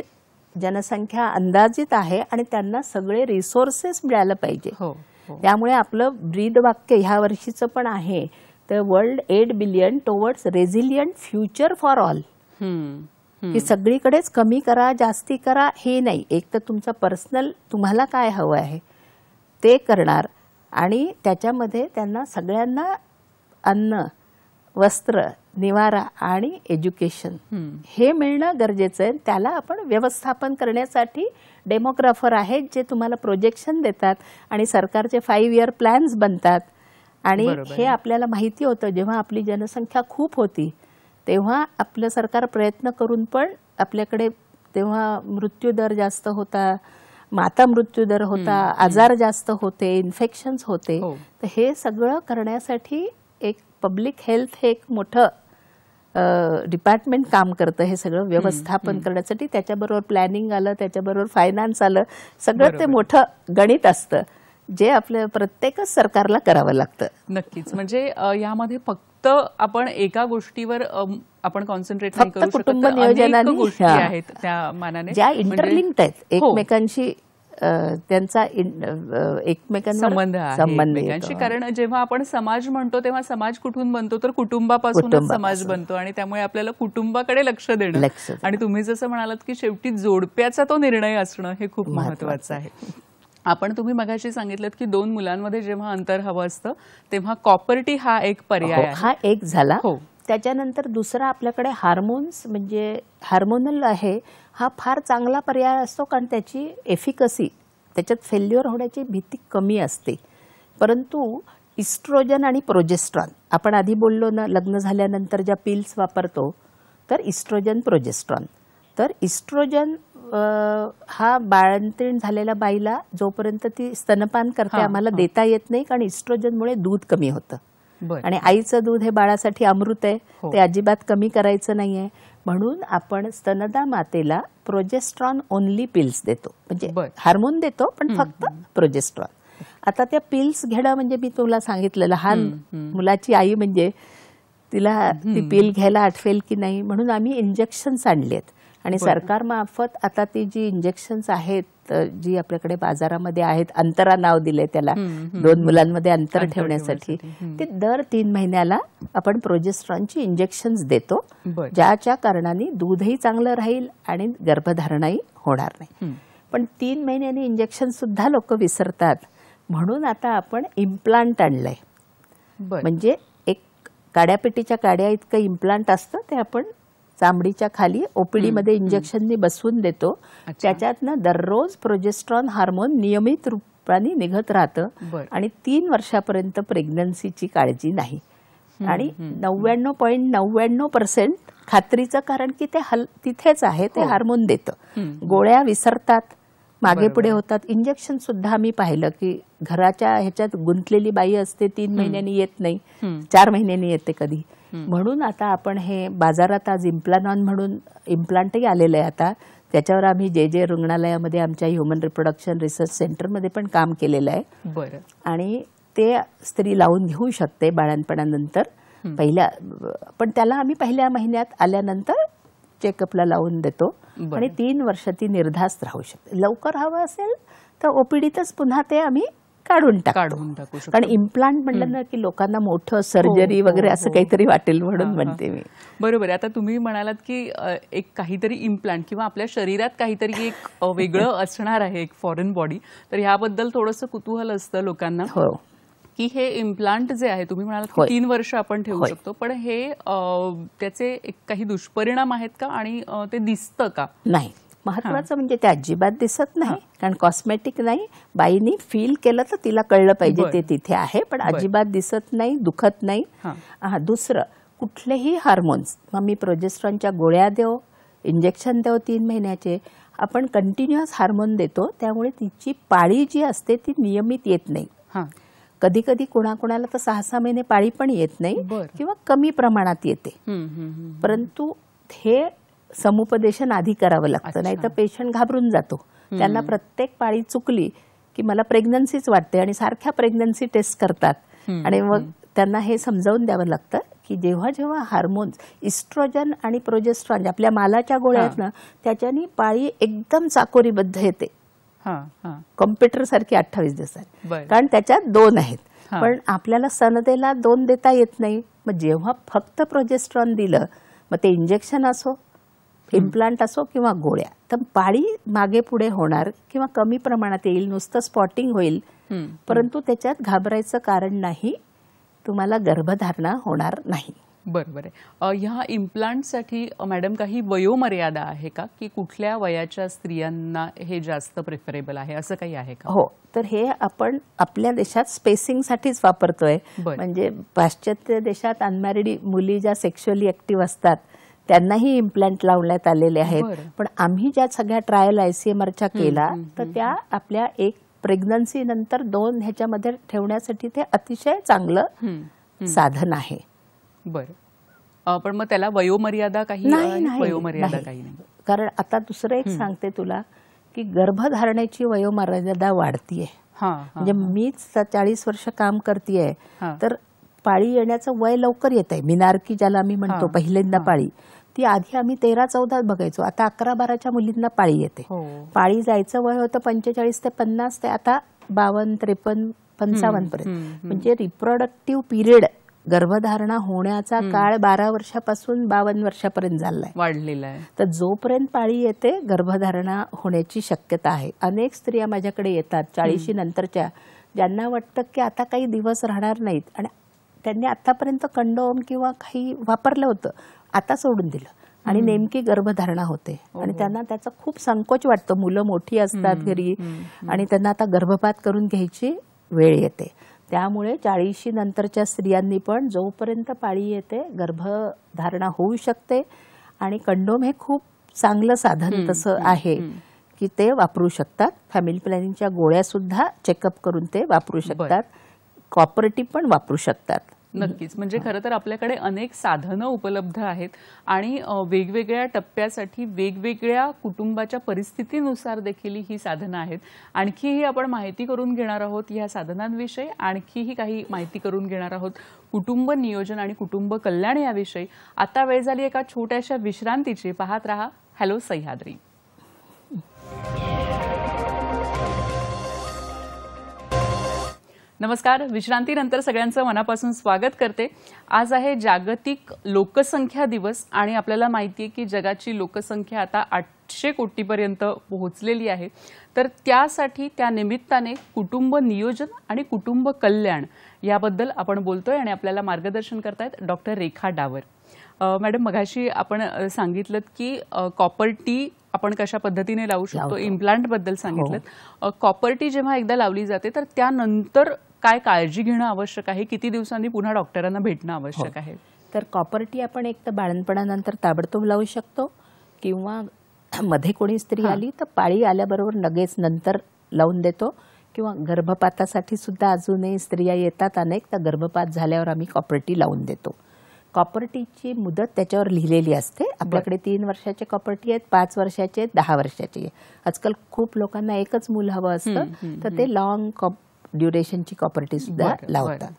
जनसंख्या अंदाजित आहे आणि त्यांना सगळे रिसोर्सेस मिळायला पाहिजे. त्यामुळे आपलं ब्रीद वाक्य ह्या वर्षीचं पण आहे, तर world 8 billion towards resilient future for all. की सगळीकडेच कमी करा जास्ती करा हे नाही, एक तर तुमचं पर्सनल तुम्हाला काय हवं आहे ते करणार आणि त्याच्यामध्ये त्यांना सगळ्यांना अन्न, वस्त्र, निवारा आणि एज्युकेशन हे मिळणं गरजेचं आहे. त्याला आपण व्यवस्थापन करण्यासाठी डेमोग्राफर आहेत जे तुम्हाला प्रोजेक्शन देतात आणि सरकारचे 5 इयर प्लॅन्स बनतात. आणि हे आपल्याला माहिती होतं, जेव्हा आपली जनसंख्या खूप होती तेव्हा आपलं सरकार प्रयत्न करून पण आपल्याकडे तेव्हा मृत्यूदर जास्त होता, माता मृत्यूदर होता, आजार जास्त होते, इन्फेक्शन्स होते. तर हे सगळं करण्यासाठी एक पब्लिक हेल्थ हे एक मोठं डिपार्टमेंट काम करतं, हे सगळं व्यवस्थापन करण्यासाठी. त्याच्याबरोबर प्लॅनिंग आलं, त्याच्याबरोबर फायनान्स आलं, सगळं ते मोठं गणित असतं जे आपल्या प्रत्येकच सरकारला करावं लागतं. नक्कीच. म्हणजे यामध्ये फक्त आपण एका गोष्टीवर आपण कॉन्सन्ट्रेट नाही करू शकत, कुटुंब नियोजनाने गोष्टी आहेत त्या मानाने ज्या इंटरलिंक्ड आहेत एकमेकांशी, त्यांचा एकमेकांवर संबंध आहे. कारण जेव्हा आपण समाज म्हणतो तेव्हा समाज कुठून बनतो, तर कुटुंबापासूनच समाज बनतो आणि त्यामुळे आपल्याला कुटुंबाकडे लक्ष देणं आणि तुम्ही जसं म्हणालात की शेवटी जोडप्याचा तो निर्णय असणं हे खूप महत्वाचं आहे. तुम्ही मगाशी सांगितलं की 2 मुलांमध्ये जेव्हा अंतर हवं असतं तेव्हा कॉपर्टी हा एक पर्याय आहे. हा एक झाला. त्याच्यानंतर दुसरा आपल्याकडे हार्मोन्स, म्हणजे हार्मोनल आहे, हा फार चांगला पर्याय असतो कारण त्याची एफिकसी, त्याच्यात फेल्युअर होण्याची भीती कमी असते. परंतु इस्ट्रोजन आणि प्रोजेस्ट्रॉन, आपण आधी बोललो ना, लग्न झाल्यानंतर ज्या पिल्स वापरतो, तर इस्ट्रोजन, प्रोजेस्ट्रॉन. तर इस्ट्रोजन हा बाळंतीण झालेल्या बाईला जोपर्यंत ती स्तनपान करते आम्हाला देता येत नाही, कारण इस्ट्रोजनमुळे दूध कमी होतं आणि आईचं दूध हे बाळासाठी अमृत आहे, ते अजिबात कमी करायचं नाहीये. म्हणून आपण स्तनदा मातेला प्रोजेस्ट्रॉन ओनली पिल्स देतो, म्हणजे हार्मोन देतो पण फक्त प्रोजेस्ट्रॉन. आता त्या पिल्स घेणं म्हणजे मी तुला सांगितलं, लहान मुलाची आई म्हणजे तिला ती पिल घ्यायला आठवेल की नाही, म्हणून आम्ही इंजेक्शन्स आणलेत आणि सरकारमार्फत आता ती जी इंजेक्शन्स आहेत जी आपल्याकडे बाजारामध्ये आहेत, अंतरा नाव दिले त्याला, 2 मुलांमध्ये अंतर ठेवण्यासाठी, ते दर 3 महिन्याला आपण प्रोजेस्ट्रॉनची इंजेक्शन्स देतो, ज्याच्या कारणाने दूधही चांगलं राहील आणि गर्भधारणही होणार नाही. पण 3 महिन्यांनी इंजेक्शन सुद्धा लोक विसरतात, म्हणून आता आपण इम्प्लांट आणलंय. म्हणजे एक काड्यापेटीच्या काड्या इतकं इम्प्लांट असतं, ते आपण चामडीच्या खाली ओपीडी मध्ये इंजेक्शननी बसवून देतो. त्याच्यातनं दररोज प्रोजेस्ट्रॉन हार्मोन नियमित पूर्णपणे निघत राहतं बरं. आणि 3 वर्षापर्यंत प्रेग्नन्सीची काळजी नाही आणि 99.99% खात्रीचं, कारण की ते तिथेच आहे, ते हार्मोन देतं. गोळ्या विसरतात, मागे पुढे होतात. इंजेक्शन सुद्धा आम्ही पाहिलं की घराच्या ह्याच्यात गुंतलेली बाई असते, 3 महिन्यांनी येत नाही, 4 महिन्यांनी येते कधी. म्हणून आता आपण हे बाजारात आज इम्प्लानॉन म्हणून इम्प्लांटही आलेलं आहे आता, त्याच्यावर आम्ही जे रुग्णालयामध्ये आमच्या ह्युमन रिप्रोडक्शन रिसर्च सेंटरमध्ये पण काम केलेलं आहे. बरं. आणि ते स्त्री लावून घेऊ शकते बाळंतपणानंतर पहिल्या, पण त्याला आम्ही पहिल्या महिन्यात आल्यानंतर चेकअपला लावून देतो आणि 3 वर्ष ती निर्धास्त राहू शकते. लवकर हवं असेल तर ओपीडीतच पुन्हा ते आम्ही काढून टाकू शकतो. कारण इम्प्लांट म्हणलं ना की लोकांना मोठं सर्जरी वगैरे असं काहीतरी वाटेल म्हणून म्हणते मी. बरोबर आहे. आता तुम्ही म्हणालात की एक काहीतरी इम्प्लांट किंवा आपल्या शरीरात काहीतरी एक वेगळं असणार आहे, एक फॉरेन बॉडी, तर ह्याबद्दल थोडंसं कुतूहल असतं लोकांना की हे इम्प्लांट जे आहे, तुम्ही म्हणालात की 3 वर्ष आपण ठेवू शकतो, पण हे त्याचे काही दुष्परिणाम आहेत का आणि ते दिसतं का? नाही, महत्वाचं म्हणजे ते अजिबात दिसत नाही, कारण कॉस्मेटिक नाही. बाईनी फील केलं तर तिला कळलं पाहिजे ते तिथे आहे, पण अजिबात दिसत नाही, दुखत नाही. दुसरं, कुठलेही हार्मोन्स, मग मी प्रोजेस्ट्रॉनच्या गोळ्या देऊ, इंजेक्शन देऊ 3 महिन्याचे, आपण कंटिन्युअस हार्मोन देतो, त्यामुळे तिची पाळी जी असते ती नियमित येत नाही. कधी कधी कोणाकोणाला तर 6-6 महिने पाळी पण येत नाही किंवा कमी प्रमाणात येते. परंतु हे समुपदेशन आधी करावं लागतं, नाही तर पेशंट घाबरून जातो. त्यांना प्रत्येक पाळी चुकली की मला प्रेग्नन्सीच वाटते आणि सारख्या प्रेग्नन्सी टेस्ट करतात आणि मग त्यांना हे समजावून द्यावं लागतं की जेव्हा जेव्हा हार्मोन्स इस्ट्रोजन आणि प्रोजेस्ट्रॉन आपल्या मालाच्या गोळ्या आहेत ना, त्याच्यानी पाळी एकदम चाकोरीबद्ध येते, कॉम्प्युटर सारखी 28 दिवसात, कारण त्याच्यात 2 आहेत. पण आपल्याला सनदेला 2 देता येत नाही. मग जेव्हा फक्त प्रोजेस्ट्रॉन दिलं, मग ते इंजेक्शन असो, इम्प्लांट असो किंवा गोळ्या, तर पाळी मागे पुढे होणार किंवा कमी प्रमाणात येईल, नुसतं स्पॉटिंग होईल, परंतु त्याच्यात घाबरायचं कारण नाही, तुम्हाला गर्भधारणा होणार नाही. बरोबर आहे. ह्या इम्प्लांटसाठी मॅडम काही वयोमर्यादा आहे का, की कुठल्या वयाच्या स्त्रियांना हे जास्त प्रेफरेबल आहे, असं काही आहे का? हो, तर हे आपण आपल्या देशात स्पेसिंगसाठीच वापरतोय. म्हणजे पाश्चात्य देशात अनमॅरिड मुली ज्या सेक्शुअली ऍक्टिव्ह असतात त्यांनाही इम्प्लांट लावण्यात आलेले आहेत. पण आम्ही ज्या सगळ्या ट्रायल ICMRच्या केला, तर त्या आपल्या एक प्रेग्नन्सी नंतर 2 ह्याच्यामध्ये ठेवण्यासाठी ते अतिशय चांगलं साधन आहे. बरं, पण मग त्याला वयोमर्यादा काही नाही, वयोमर्यादा काही नाही. कारण आता दुसरं एक सांगते तुला की गर्भधारणेची वयोमर्यादा वाढतीये. म्हणजे मीच 40 वर्ष काम करतेय, तर पाळी येण्याचं वय लवकर येत आहे. मिनारकी ज्याला आम्ही म्हणतो, पहिल्यांदा पाळी, ती आधी आम्ही 13-14 बघायचो, आता 11-12च्या मुलींना पाळी येते. पाळी जायचं वय होतं 45 ते 50, ते आता 52, 53, 55 पर्यंत. म्हणजे रिप्रोडक्टिव्ह पिरियड, गर्भधारणा होण्याचा काळ 12 वर्षापासून 52 वर्षापर्यंत झालाय, वाढलेला आहे. तर जोपर्यंत पाळी येते गर्भधारणा होण्याची शक्यता आहे. अनेक स्त्रिया माझ्याकडे येतात 40 नंतरच्या, ज्यांना वाटतं की आता काही दिवस राहणार नाहीत आणि त्यांनी आतापर्यंत कंडोम किंवा काही वापरलं होतं, आता सोडून दिलं आणि नेमकी गर्भधारणा होते आणि त्यांना त्याचा खूप संकोच वाटतो. मुलं मोठी असतात घरी आणि त्यांना आता गर्भपात करून घ्यायची वेळ येते. त्यामुळे 40 नंतरच्या स्त्रियांनी पण जोपर्यंत पाळी येते गर्भधारणा होऊ शकते आणि कंडोम हे खूप चांगलं साधन तसं आहे की ते वापरू शकतात. फॅमिली प्लॅनिंगच्या गोळ्या सुद्धा चेकअप करून ते वापरू शकतात, कॉपरेटिव्ह पण वापरू शकतात. नक्कीच. म्हणजे खरं तर आपल्याकडे अनेक साधनं उपलब्ध आहेत आणि वेगवेगळ्या टप्प्यासाठी वेगवेगळ्या कुटुंबाच्या परिस्थितीनुसार देखील ही साधनं आहेत. आणखीही आपण माहिती करून घेणार आहोत ह्या साधनांविषयी, आणखीही काही माहिती करून घेणार आहोत कुटुंब नियोजन आणि कुटुंब कल्याण याविषयी. आता वेळ झाली एका छोट्याशा विश्रांतीची. पाहत रहा हॅलो सह्याद्री. नमस्कार. विश्रांतीनंतर सगळ्यांचं मनापासून स्वागत करते. आज आहे जागतिक लोकसंख्या दिवस आणि आपल्याला माहिती आहे की जगाची लोकसंख्या आता 800 कोटीपर्यंत पोहोचलेली आहे. तर त्यासाठी त्या निमित्ताने कुटुंब नियोजन आणि कुटुंब कल्याण याबद्दल आपण बोलतोय आणि आपल्याला मार्गदर्शन करतायत डॉक्टर रेखा डावर. मॅडम, मगाशी आपण सांगितलं की कॉपर टी आपण कशा पद्धतीने लावू शकतो, लावतो. इम्प्लांट बद्दल सांगितलं. कॉपर टी जेव्हा एकदा लावली जाते तर त्यानंतर काय काळजी घेणं आवश्यक आहे, किती दिवसांनी पुन्हा डॉक्टरांना भेटणं आवश्यक आहे? तर कॉपर टी आपण एक तर बाळंतपणानंतर ताबडतोब लावू शकतो, किंवा मध्ये कोणी स्त्री आली तर पाळी आल्याबरोबर लगेच नंतर लावून देतो, किंवा गर्भपातासाठी सुद्धा अजूनही स्त्रिया येतात अनेक, तर गर्भपात झाल्यावर आम्ही कॉपर टी लावून देतो. कॉपर टीची मुदत त्याच्यावर लिहिलेली असते. आपल्याकडे 3 वर्षाचे कॉपर टी आहेत, 5 वर्षाचे आहेत, 10 वर्षाचे आहेत. आजकाल खूप लोकांना एकच मूल हवं असतं, तर ते लॉंग ड्युरेशनची कॉपर टी सुद्धा लावतात.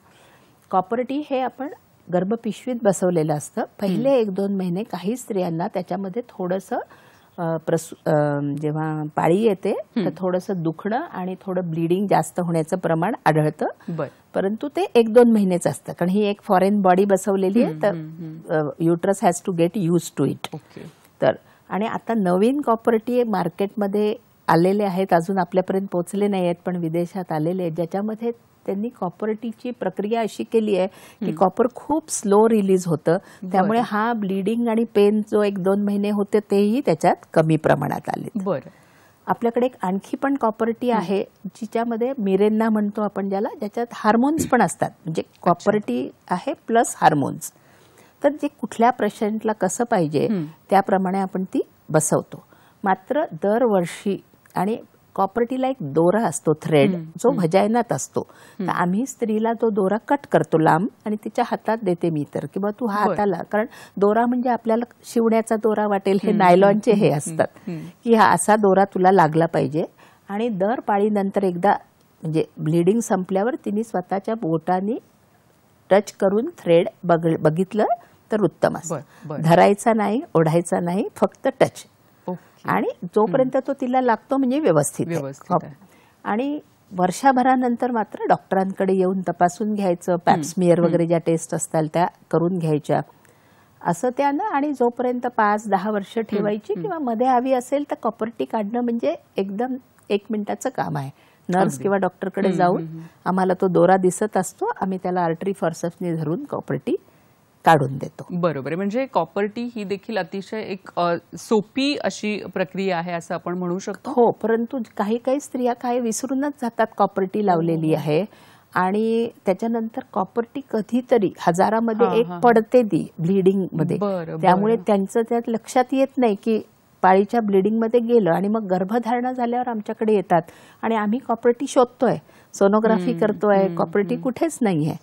कॉपर टी हे आपण गर्भपिशवीत बसवलेलं असतं. पहिले 1-2 महिने काही स्त्रियांना त्याच्यामध्ये थोडंसं जेव्हा पाळी येते तर थोडंसं दुखणं आणि थोडं ब्लिडिंग जास्त होण्याचं प्रमाण आढळतं, परंतु ते 1-2 महिनेच असतं, कारण ही एक फॉरेन बॉडी बसवलेली आहे, तर uterus has to get used to it. तर आणि आता नवीन कॉपर टी मार्केटमध्ये आलेले आहेत, अजून आपल्यापर्यंत पोहोचले नाही आहेत, पण विदेशात आलेले आहेत, ज्याच्यामध्ये त्यांनी कॉपर टीची प्रक्रिया अशी केली आहे की कॉपर खूप स्लो रिलीज होतं, त्यामुळे हा ब्लिडिंग आणि पेन जो 1-2 महिने होते तेही त्याच्यात कमी प्रमाणात आले. बरं. आपल्याकडे एक आणखी पण कॉपर टी आहे, जिच्यामध्ये मिरेन्ना म्हणतो आपण ज्याला, ज्याच्यात हार्मोन्स पण असतात, म्हणजे कॉपर टी आहे प्लस हार्मोन्स. तर जे कुठल्या पेशंटला कसं पाहिजे त्याप्रमाणे आपण ती बसवतो. मात्र दरवर्षी, आणि कॉपर टीला एक दोरा असतो, थ्रेड, जो व्हजायनात असतो, तर आम्ही स्त्रीला तो दोरा कट करतो लांब आणि तिच्या हातात देते मी, तर किंवा तू हा हाताला, कारण दोरा म्हणजे आपल्याला शिवण्याचा दोरा वाटेल, हे नायलॉनचे हे असतात, की हा असा दोरा तुला लागला पाहिजे. आणि दर पाळीनंतर एकदा, म्हणजे ब्लिडिंग संपल्यावर तिने स्वतःच्या बोटाने टच करून थ्रेड बघितलं तर उत्तम असतं. धरायचा नाही, ओढायचा नाही, फक्त टच. आणि जोपर्यंत तो तिला लागतो म्हणजे व्यवस्थित. आणि वर्षभरानंतर मात्र डॉक्टरांकडे येऊन तपासून घ्यायचं, पॅप्समियर वगैरे ज्या टेस्ट असतात त्या करून घ्यायच्या, असं त्यानं. आणि जोपर्यंत 5-10 वर्ष ठेवायची, किंवा मध्ये हवी असेल तर कॉपर टी काढणं म्हणजे एकदम 1 मिनिटाचं काम आहे. नर्स किंवा डॉक्टरकडे जाऊन आम्हाला तो दोरा दिसत असतो, आम्ही त्याला आर्टरी फॉर्सेप्सने धरून कॉपर टी काढून देतो. बरोबर आहे. म्हणजे कॉपर टी ही देखील अतिशय एक सोपी अशी प्रक्रिया आहे असं आपण म्हणू शकतो. हो, परंतु काही स्त्रिया काय विसरूनच जातात कॉपर टी लावलेली आहे, आणि त्याच्यानंतर कॉपर टी कधीतरी हजारामध्ये एक पडते ती ब्लिडिंग मध्ये, त्यामुळे त्यांचं त्यात लक्षात येत नाही की पाळीच्या ब्लिडिंग मध्ये गेलं, आणि मग गर्भधारणा झाल्यावर आमच्याकडे येतात आणि आम्ही कॉपर टी शोधतोय, सोनोग्राफी करतोय, कॉपर टी कुठेच नाहीये,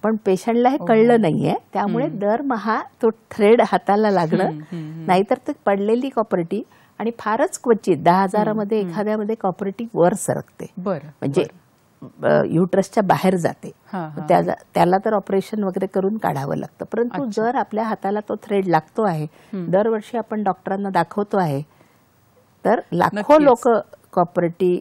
पण पेशंटला हे कळलं नाहीये. त्यामुळे दरमहा तो थ्रेड हाताला लागणं, नाहीतर ते पडलेली कॉपर टी, आणि फारच क्वचित 10,000मध्ये एखाद्यामध्ये कॉपर टी वर सरकते, म्हणजे युट्रसच्या बाहेर जाते, त्याला तर ऑपरेशन वगैरे करून काढावं लागतं. परंतु जर आपल्या हाताला तो थ्रेड लागतो आहे, दरवर्षी आपण डॉक्टरांना दाखवतो आहे, तर लाखो लोक कॉपर टी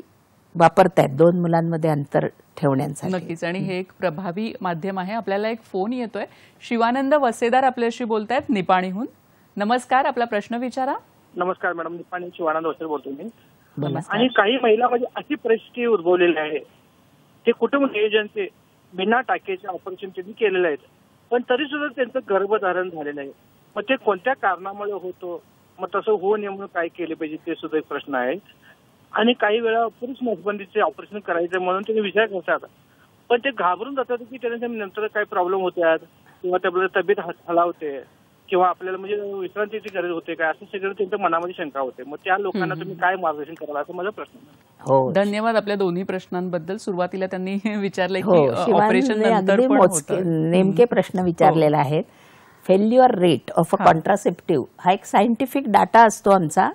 वापरतायत 2 मुलांमध्ये अंतर ठेवण्यासाठी. नक्कीच. आणि हे एक प्रभावी माध्यम आहे. आपल्याला एक फोन येतोय. शिवानंद वसेदार आपल्याशी बोलतायत निपाणीहून. नमस्कार, आपला प्रश्न विचारा. नमस्कार मॅडम, निपाणी शिवानंद वसेदार बोलतो मी. आणि काही महिला म्हणजे अशी परिस्थिती उद्भवलेली आहे, ते कुटुंब नियोजनचे बिना टाकेचे ऑपरेशन त्यांनी केलेले आहेत, पण तरी सुद्धा त्यांचं गर्भधारण झालेलं आहे. मग ते कोणत्या कारणामुळे होतो, मग तसं होऊ नये म्हणून काय केले पाहिजे ते सुद्धा एक प्रश्न आहे. आणि काही वेळा पुरुष नसबंदीचे ऑपरेशन करायचं म्हणून त्यांनी विचार करतात, पण ते घाबरून जातात की त्यांना नंतर काही प्रॉब्लेम होतात, किंवा त्याबद्दल तब्येत हलावते, किंवा आपल्याला म्हणजे विश्रांतीची गरज होते काय, असं सगळं त्यांच्या मनामध्ये शंका होते. मग त्या लोकांना तुम्ही काय मार्गदर्शन कराल, असं माझा प्रश्न आहे. हो, धन्यवाद आपल्या दोन्ही प्रश्नांबद्दल. सुरुवातीला त्यांनी विचारले की ऑपरेशन नंतर पण होतं. नेमके प्रश्न विचारलेले आहेत. Failure rate of a contraceptive हा एक सायंटिफिक डाटा असतो आमचा.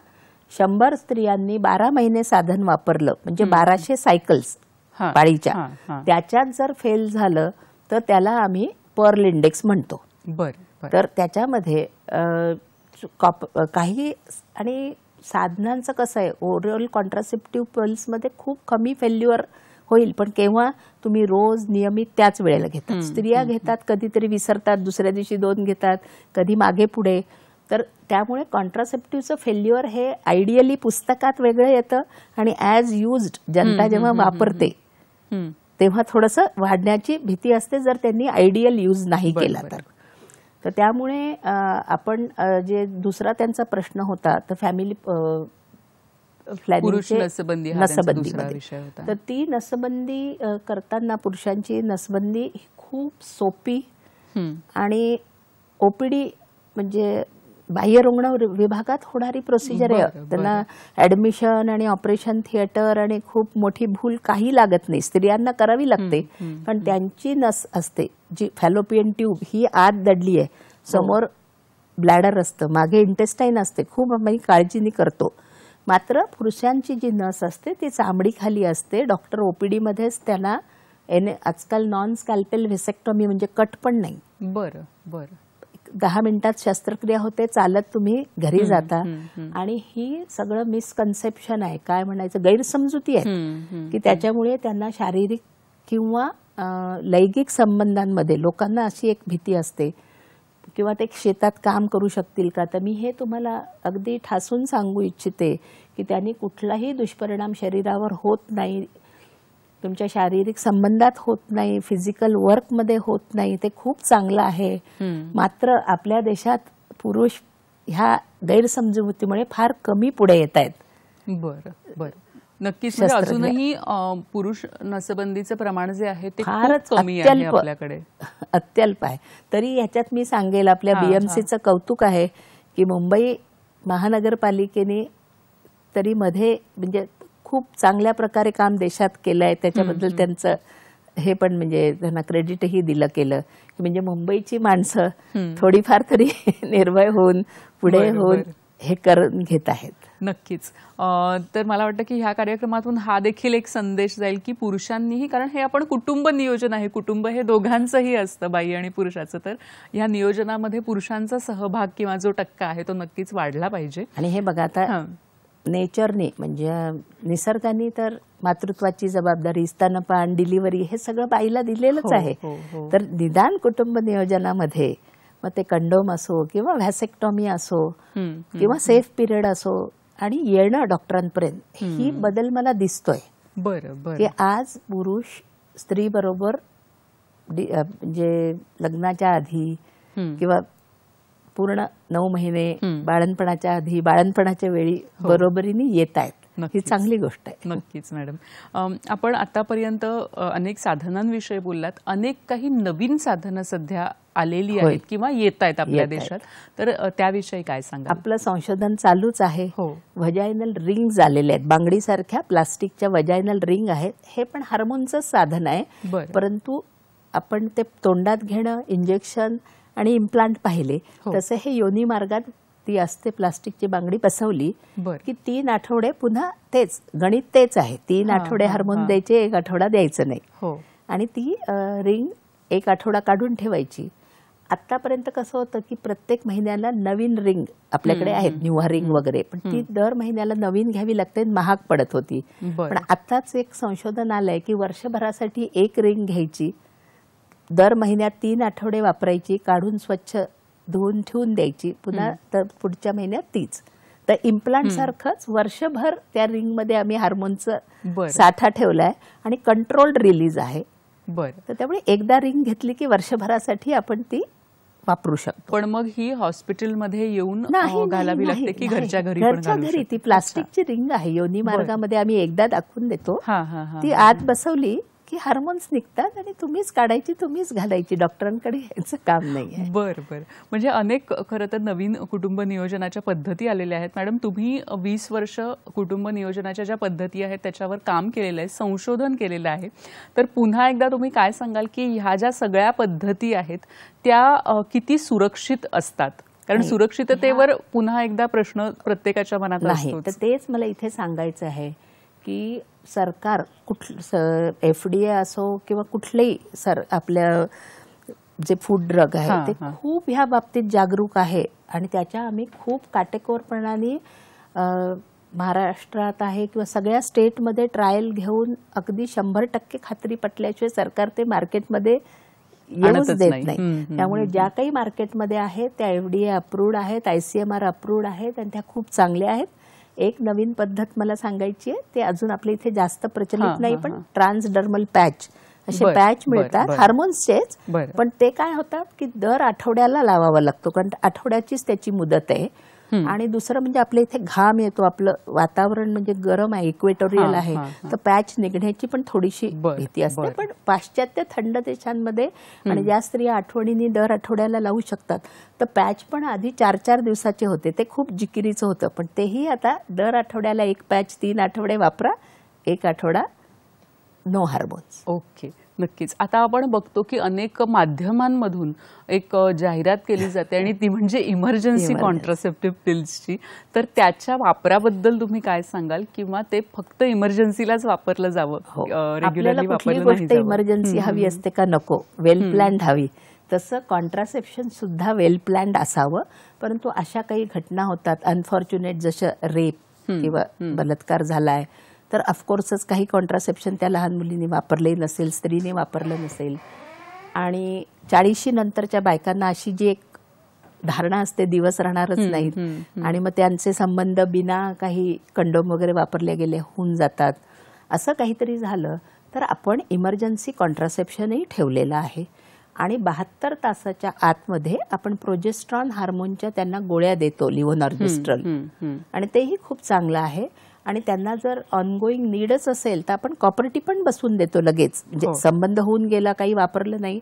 100 स्त्रियांनी 12 महिने साधन वापरलं, म्हणजे 1200 सायकल्स पाळीच्या, त्याच्यात जर फेल झालं तर त्याला आम्ही पर्ल इंडेक्स म्हणतो. तर त्याच्यामध्ये काही, आणि साधनांचं कसं आहे, ओरल कॉन्ट्रासेप्टिव्ह पर्ल्समध्ये खूप कमी फेल्युअर होईल, पण केव्हा तुम्ही रोज नियमित त्याच वेळेला घेतात. स्त्रिया घेतात, कधीतरी विसरतात, दुसऱ्या दिवशी 2 घेतात, कधी मागे पुढे. तर त्यामुळे कॉन्ट्रासेप्टिव्हचं फेल्युअर हे आयडियली पुस्तकात वेगळं येतं, आणि ॲज युज्ड जनता जेव्हा वापरते तेव्हा थोडंसं वाढण्याची भीती असते, जर त्यांनी आयडियल यूज नाही केला तर. तर त्यामुळे आपण जे दुसरा त्यांचा प्रश्न होता तर फॅमिली पुरुष नसबंदी हा त्यांचा दुसरा विषय होता. तर ती नसबंदी करताना पुरुषांची नसबंदी खूप सोपी आणि ओपीडी म्हणजे बाह्य रुग्ण विभागात होणारी प्रोसिजर आहे. त्यांना ऍडमिशन आणि ऑपरेशन थिएटर आणि खूप मोठी भूल काही लागत नाही. स्त्रियांना करावी लागते पण त्यांची नस असते जी फॅलोपियन ट्यूब ही आत दडली आहे, समोर ब्लॅडर असतं, मागे इंटेस्टाईन असते, खूप आम्ही काळजीने करतो. मात्र पुरुषांची जी नस असते ती चामडी खाली असते. डॉक्टर ओपीडी मध्येच त्यांना आजकाल नॉन स्कॅल्पेल व्हेसेक्टॉमी म्हणजे कट पण नाही. बरं बरं. 10 मिनिटात शस्त्रक्रिया होते, चालत तुम्ही घरी जाता. आणि ही सगळं मिसकन्सेप्शन आहे, काय म्हणायचं, गैरसमजुती आहे की त्याच्यामुळे त्यांना शारीरिक किंवा लैंगिक संबंधांमध्ये लोकांना अशी एक भीती असते किंवा ते शेतात काम करू शकतील का. तर मी हे तुम्हाला अगदी ठासून सांगू इच्छिते की त्यांनी कुठलाही दुष्परिणाम शरीरावर होत नाही, तुमच्या शारीरिक संबंधात होत नाही, फिजिकल वर्कमध्ये होत नाही. ते खूप चांगलं आहे. मात्र आपल्या देशात पुरुष ह्या गैरसमजुतीमुळे फार कमी पुढे येत आहेत. बरं बरं. नक्कीच. म्हणजे अजूनही पुरुष नसबंदीचं प्रमाण जे आहे ते फारच कमी आहे आपल्याकडे, अत्यल्प आहे. तरी ह्याच्यात मी सांगेल आपल्या बीएमसीचं कौतुक आहे की मुंबई महानगरपालिकेने तरी मध्ये म्हणजे खूप चांगल्या प्रकारे काम देशात केलं आहे. त्याच्याबद्दल त्यांचं हे पण म्हणजे त्यांना क्रेडिटही दिलं केलं की म्हणजे मुंबईची माणसं थोडीफार तरी निर्भय होऊन पुढे होऊन हे करून घेत आहेत. नक्कीच. तर मला वाटतं की ह्या कार्यक्रमातून हा देखील एक संदेश जाईल की पुरुषांनीही, कारण हे आपण कुटुंब नियोजन आहे, कुटुंब हे दोघांचंही असतं, बाई आणि पुरुषाचं, तर ह्या नियोजनामध्ये पुरुषांचा सहभाग किंवा जो टक्का आहे तो नक्कीच वाढला पाहिजे. आणि हे बघा आता नेचरने म्हणजे निसर्गाने तर मातृत्वाची जबाबदारी, स्तनपान, डिलिव्हरी हे सगळं बाईला दिलेलंच आहे. तर निदान कुटुंब नियोजनामध्ये मग ते कंडोम असो किंवा व्हॅसेक्टॉमी असो किंवा सेफ पिरियड असो आणि येणं डॉक्टरांपर्यंत, ही बदल मला दिसतोय. बरं. की आज पुरुष स्त्री बरोबर म्हणजे लग्नाच्या आधी किंवा पूर्ण 9 महिने बाळणपणाच्या आधी, बाळणपणाच्या वेळी बरोबरीने येत आहेत. ही चांगली गोष्ट आहे. नक्कीच मॅडम. आपण आतापर्यंत अनेक साधनांविषयी बोललात. अनेक काही नवीन साधनं सध्या आलेली आहेत किंवा येत आहेत आपल्या देशात, तर त्याविषयी काय सांगा. आपलं संशोधन चालूच आहे. व्हजायनल रिंग्ज आलेले आहेत, बांगडीसारख्या प्लास्टिकच्या व्हजायनल रिंग आहेत. हे पण हार्मोनचंच साधन आहे, परंतु आपण ते तोंडात घेणं, इंजेक्शन आणि इम्प्लांट पाहिले तसे हे योनी मार्गात ती असते प्लास्टिकची बांगडी बसवली की 3 आठवडे पुन्हा तेच गणित तेच आहे. 3 आठवडे हार्मोन द्यायचे, 1 आठवडा द्यायचं नाही. आणि ती रिंग 1 आठवडा काढून ठेवायची. आतापर्यंत कसं होतं की प्रत्येक महिन्याला नवीन रिंग आपल्याकडे आहेत, न्यूहा रिंग वगैरे, पण ती दर महिन्याला नवीन घ्यावी लागते, महाग पडत होती. पण आताच एक संशोधन आलंय की वर्षभरासाठी 1 रिंग घ्यायची, दर महिन्यात 3 आठवडे वापरायची, काढून स्वच्छ धुवून ठेवून द्यायची, पुन्हा तर पुढच्या महिन्यात तीच. तर इम्प्लांट सारखंच वर्षभर त्या रिंग मध्ये आम्ही हार्मोनचा साठा ठेवलाय आणि कंट्रोल्ड रिलीज आहे. तर त्यामुळे एकदा रिंग घेतली की वर्षभरासाठी आपण ती वापरू शकतो. पण मग ही हॉस्पिटलमध्ये येऊन घालावी लागते की घरच्या घरी? घरच्या घरी. ती प्लास्टिकची रिंग आहे, योनी मार्गामध्ये आम्ही एकदा दाखवून देतो. ती आत बसवली की हार्मोन्स निघतात आणि तुम्हीच काढायची, तुम्हीच घालायची, डॉक्टरांकडे यायचं काम नाही. बरं. म्हणजे अनेक खरं तर नवीन कुटुंब नियोजनाच्या पद्धती आलेल्या आहेत. मॅडम, तुम्ही 20 वर्ष कुटुंब नियोजनाच्या ज्या पद्धती आहेत त्याच्यावर काम केलेलं आहे, संशोधन केलेलं आहे, तर पुन्हा एकदा तुम्ही काय सांगाल की ह्या ज्या सगळ्या पद्धती आहेत त्या किती सुरक्षित असतात? कारण सुरक्षिततेवर पुन्हा एकदा प्रश्न प्रत्येकाच्या मनात असतो. तर तेच मला इथे सांगायचं आहे की सरकार FDA असो किंवा कुठलेही आपल्या जे फूड ड्रग आहे ते खूप ह्या बाबतीत जागरूक आहे आणि त्याच्या आम्ही खूप काटेकोरपणाने महाराष्ट्रात आहे किंवा सगळ्या स्टेटमध्ये ट्रायल घेऊन अगदी 100% खात्री पटल्याशिवाय सरकार ते मार्केटमध्ये येऊच देत नाही. त्यामुळे ज्या काही मार्केटमध्ये आहेत त्या FDA अप्रूव्ड आहेत, ICMR अप्रूव्ड आहेत आणि त्या खूप चांगल्या आहेत. एक नवीन पद्धत मला सांगायची आहे, ते अजून आपल्या इथे जास्त प्रचलित नाही, पण ट्रान्सडर्मल पॅच असे पॅच मिळतात हार्मोन्सचेच, पण ते काय होतात की दर आठवड्याला लावावा लागतो, कारण आठवड्याचीच त्याची मुदत आहे. आणि दुसरं म्हणजे आपल्या इथे घाम येतो, आपलं वातावरण म्हणजे गरम आहे, इक्वेटोरियल आहे, तर पॅच निघण्याची पण थोडीशी भीती असते. पण पाश्चात्य थंड देशांमध्ये आणि ज्या स्त्रिया आठवणीने दर आठवड्याला लावू शकतात, तर पॅच पण आधी 4-4 दिवसाचे होते, ते खूप जिकिरीचं होतं. पण तेही आता दर आठवड्याला एक पॅच 3 आठवडे वापरा, 1 आठवडा नो हार्मोन्स. ओके, नक्कीच. आता आपण बघतो की अनेक माध्यमांमधून एक जाहिरात केली जाते आणि ती म्हणजे इमर्जन्सी कॉन्ट्रासेप्टिव्ह पिल्सची. तर त्याच्या वापराबद्दल तुम्ही काय सांगाल, किंवा ते फक्त इमर्जन्सीलाच वापरलं जावं, रेग्युलरली वापरलं नाही जावं? इमर्जन्सी हवी असते का नको, वेल प्लॅन्ड हवी, तसं कॉन्ट्रासेप्शन सुद्धा वेल प्लॅन्ड असावं. परंतु अशा काही घटना होतात अनफॉर्च्युनेट, जसं रेप किंवा बलात्कार झालाय, तर ऑफकोर्सच काही कॉन्ट्रासेप्शन त्या लहान मुलीने वापरले नसेल, स्त्रीने वापरलं नसेल. आणि 40 नंतरच्या बायकांना अशी जी एक धारणा असते दिवस राहणारच नाहीत, आणि मग त्यांचे संबंध बिना काही कंडोम वगैरे वापरले गेले होऊन जातात. असं काहीतरी झालं तर आपण इमर्जन्सी कॉन्ट्रासेप्शनही ठेवलेलं आहे. आणि 72 तासाच्या आतमध्ये आपण प्रोजेस्ट्रॉन हार्मोनच्या त्यांना गोळ्या देतो, लिव्होनॉर्जेस्ट्रल, आणि तेही खूप चांगलं आहे. आणि त्यांना जर ऑनगोईंग नीडच असेल तर आपण कॉपर्टी पण बसवून देतो लगेच, म्हणजे संबंध होऊन गेला, काही वापरलं नाही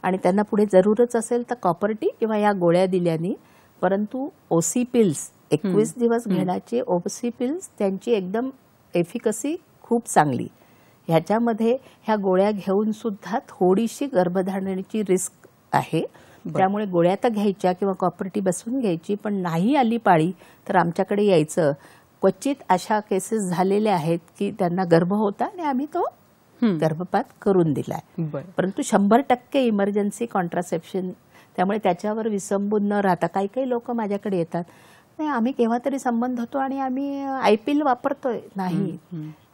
आणि त्यांना पुढे जरूरच असेल तर कॉपर्टी किंवा या गोळ्या दिल्याने. परंतु ओसी पिल्स 21 दिवस घेण्याचे ओसी पिल्स, त्यांची एकदम एफिकसी खूप चांगली. ह्याच्यामध्ये ह्या गोळ्या घेऊन सुद्धा थोडीशी गर्भधारणेची रिस्क आहे, त्यामुळे गोळ्या तर घ्यायच्या किंवा कॉपर्टी बसवून घ्यायची. पण नाही आली पाळी तर आमच्याकडे यायचं. क्वचित अशा केसेस झालेल्या आहेत की त्यांना गर्भ होता आणि आम्ही तो गर्भपात करून दिलाय. परंतु 100% इमर्जन्सी कॉन्ट्रासेप्शन, त्यामुळे त्याच्यावर विसंबून न राहता काही काही लोक माझ्याकडे येतात, नाही आम्ही केव्हा तरी संबंध होतो आणि आम्ही आयपीएल वापरतोय. नाही,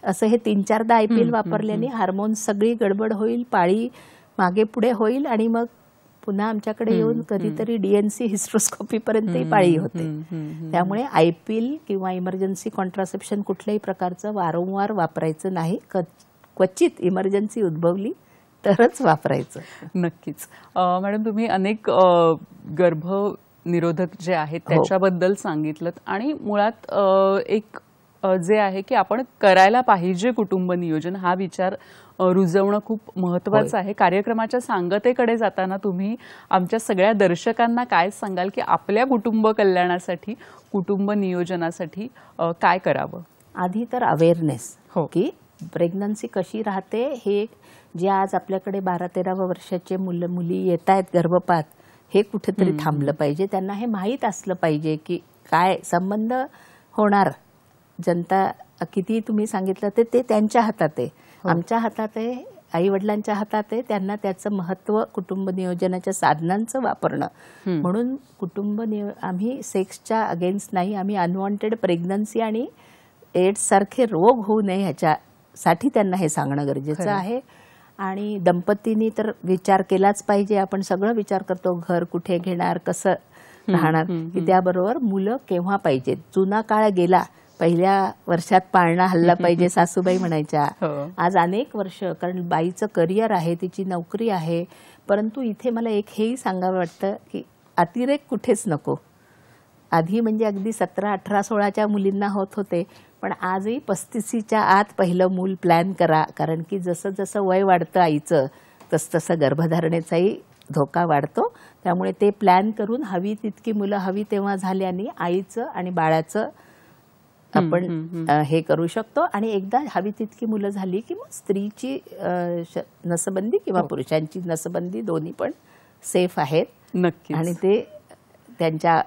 असं हे 3-4दा आयपीएल वापरल्याने हार्मोन्स सगळी गडबड होईल, पाळी मागे पुढे होईल आणि मग पुन्हा आमच्याकडे येऊन कधीतरी डीएनसी हिस्ट्रोस्कोपी पर्यंतही पाळी होते. त्यामुळे आयपीएल किंवा इमर्जन्सी कॉन्ट्रासेप्शन कुठल्याही प्रकारचं वारंवार वापरायचं नाही. क्वचित इमर्जन्सी उद्भवली तरच वापरायचं. नक्कीच. मॅडम, तुम्ही अनेक गर्भनिरोधक जे आहेत त्याच्याबद्दल सांगितलं, आणि मुळात एक जे आहे की आपण करायला पाहिजे कुटुंब नियोजन, हा विचार रुजवणं खूप महत्वाचं आहे. कार्यक्रमाच्या सांगतेकडे जाताना तुम्ही आमच्या सगळ्या दर्शकांना काय सांगाल की आपल्या कुटुंब कल्याणासाठी, कुटुंब नियोजनासाठी काय करावं? आधी तर अवेअरनेस, की प्रेग्नन्सी कशी राहते, हे जे आज आपल्याकडे 12-13 वर्षाचे मुली येत आहेत गर्भपात, हे कुठेतरी थांबलं पाहिजे. त्यांना हे माहीत असलं पाहिजे की काय संबंध होणार. जनता किती तुम्ही सांगितलं ते त्यांच्या हातात आहे, आमच्या हातात आहे, आई वडिलांच्या हातात आहे. त्यांना त्याचं महत्त्व कुटुंब नियोजनाच्या साधनांचं वापरणं. म्हणून आम्ही सेक्सच्या अगेन्स्ट नाही, आम्ही अनवॉन्टेड प्रेग्नन्सी आणि एड्स सारखे रोग होऊ नये ह्याच्यासाठी त्यांना हे सांगणं गरजेचं आहे. आणि दंपतींनी तर विचार केलाच पाहिजे. आपण सगळं विचार करतो, घर कुठे घेणार, कसं राहणार, की त्याबरोबर मुलं केव्हा पाहिजेत. जुना काळ गेला, पहिल्या वर्षात पाळणा हल्ला पाहिजे सासूबाई म्हणायच्या. आज अनेक वर्ष, कारण बाईचं करिअर आहे, तिची नोकरी आहे. परंतु इथे मला एक हेही सांगावं वाटतं की अतिरेक कुठेच नको. आधी म्हणजे अगदी 17, 18, 16च्या मुलींना होत होते, पण आजही 35च्या आत पहिलं मूल प्लॅन करा. कारण की जसं जसं वय वाढतं आईचं, तसतसं गर्भधारणेचाही धोका वाढतो. त्यामुळे ते प्लॅन करून हवी तितकी मुलं हवी तेव्हा झाल्याने आईचं आणि बाळाचं आपण हे करू शकतो. आणि एकदा हवी तितकी मुलं झाली की मग स्त्रीची नसबंदी किंवा पुरुषांची नसबंदी दोन्ही पण सेफ आहेत. नक्की. आणि ते त्यांच्या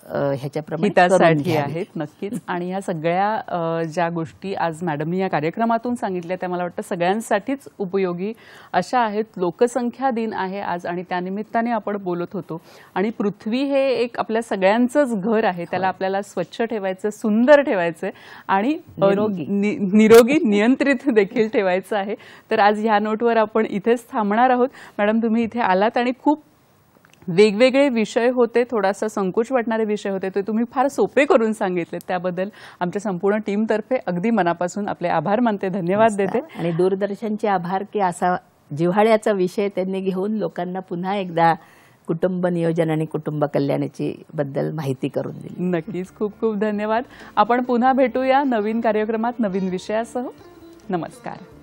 ह्याच्याप्रमाणे हितासाठी आहेत. नक्कीच. आणि ह्या सगळ्या ज्या गोष्टी आज मॅडमनी या कार्यक्रमातून सांगितल्या त्या मला वाटतं सगळ्यांसाठीच उपयोगी अशा आहेत. लोकसंख्या दिन आहे आज आणि त्यानिमित्ताने आपण बोलत होतो. आणि पृथ्वी हे एक आपल्या सगळ्यांचंच घर आहे, त्याला आपल्याला स्वच्छ ठेवायचं, सुंदर ठेवायचं आणि निरोगी नियंत्रित देखील ठेवायचं आहे. तर आज ह्या नोटवर आपण इथेच थांबणार आहोत. मॅडम, तुम्ही इथे आलात आणि खूप वेगवेगळे विषय होते, थोडासा संकोच वाटणारे विषय होते, ते तुम्ही फार सोपे करून सांगितले. त्याबद्दल आमच्या संपूर्ण टीमतर्फे अगदी मनापासून आपले आभार मानते, धन्यवाद देते. आणि दूरदर्शनचे आभार की असा जिव्हाळ्याचा विषय त्यांनी घेऊन लोकांना पुन्हा एकदा कुटुंब नियोजन आणि कुटुंब कल्याणाची बद्दल माहिती करून दिली. नक्कीच, खूप खूप धन्यवाद. आपण पुन्हा भेटूया नवीन कार्यक्रमात नवीन विषयासह. नमस्कार.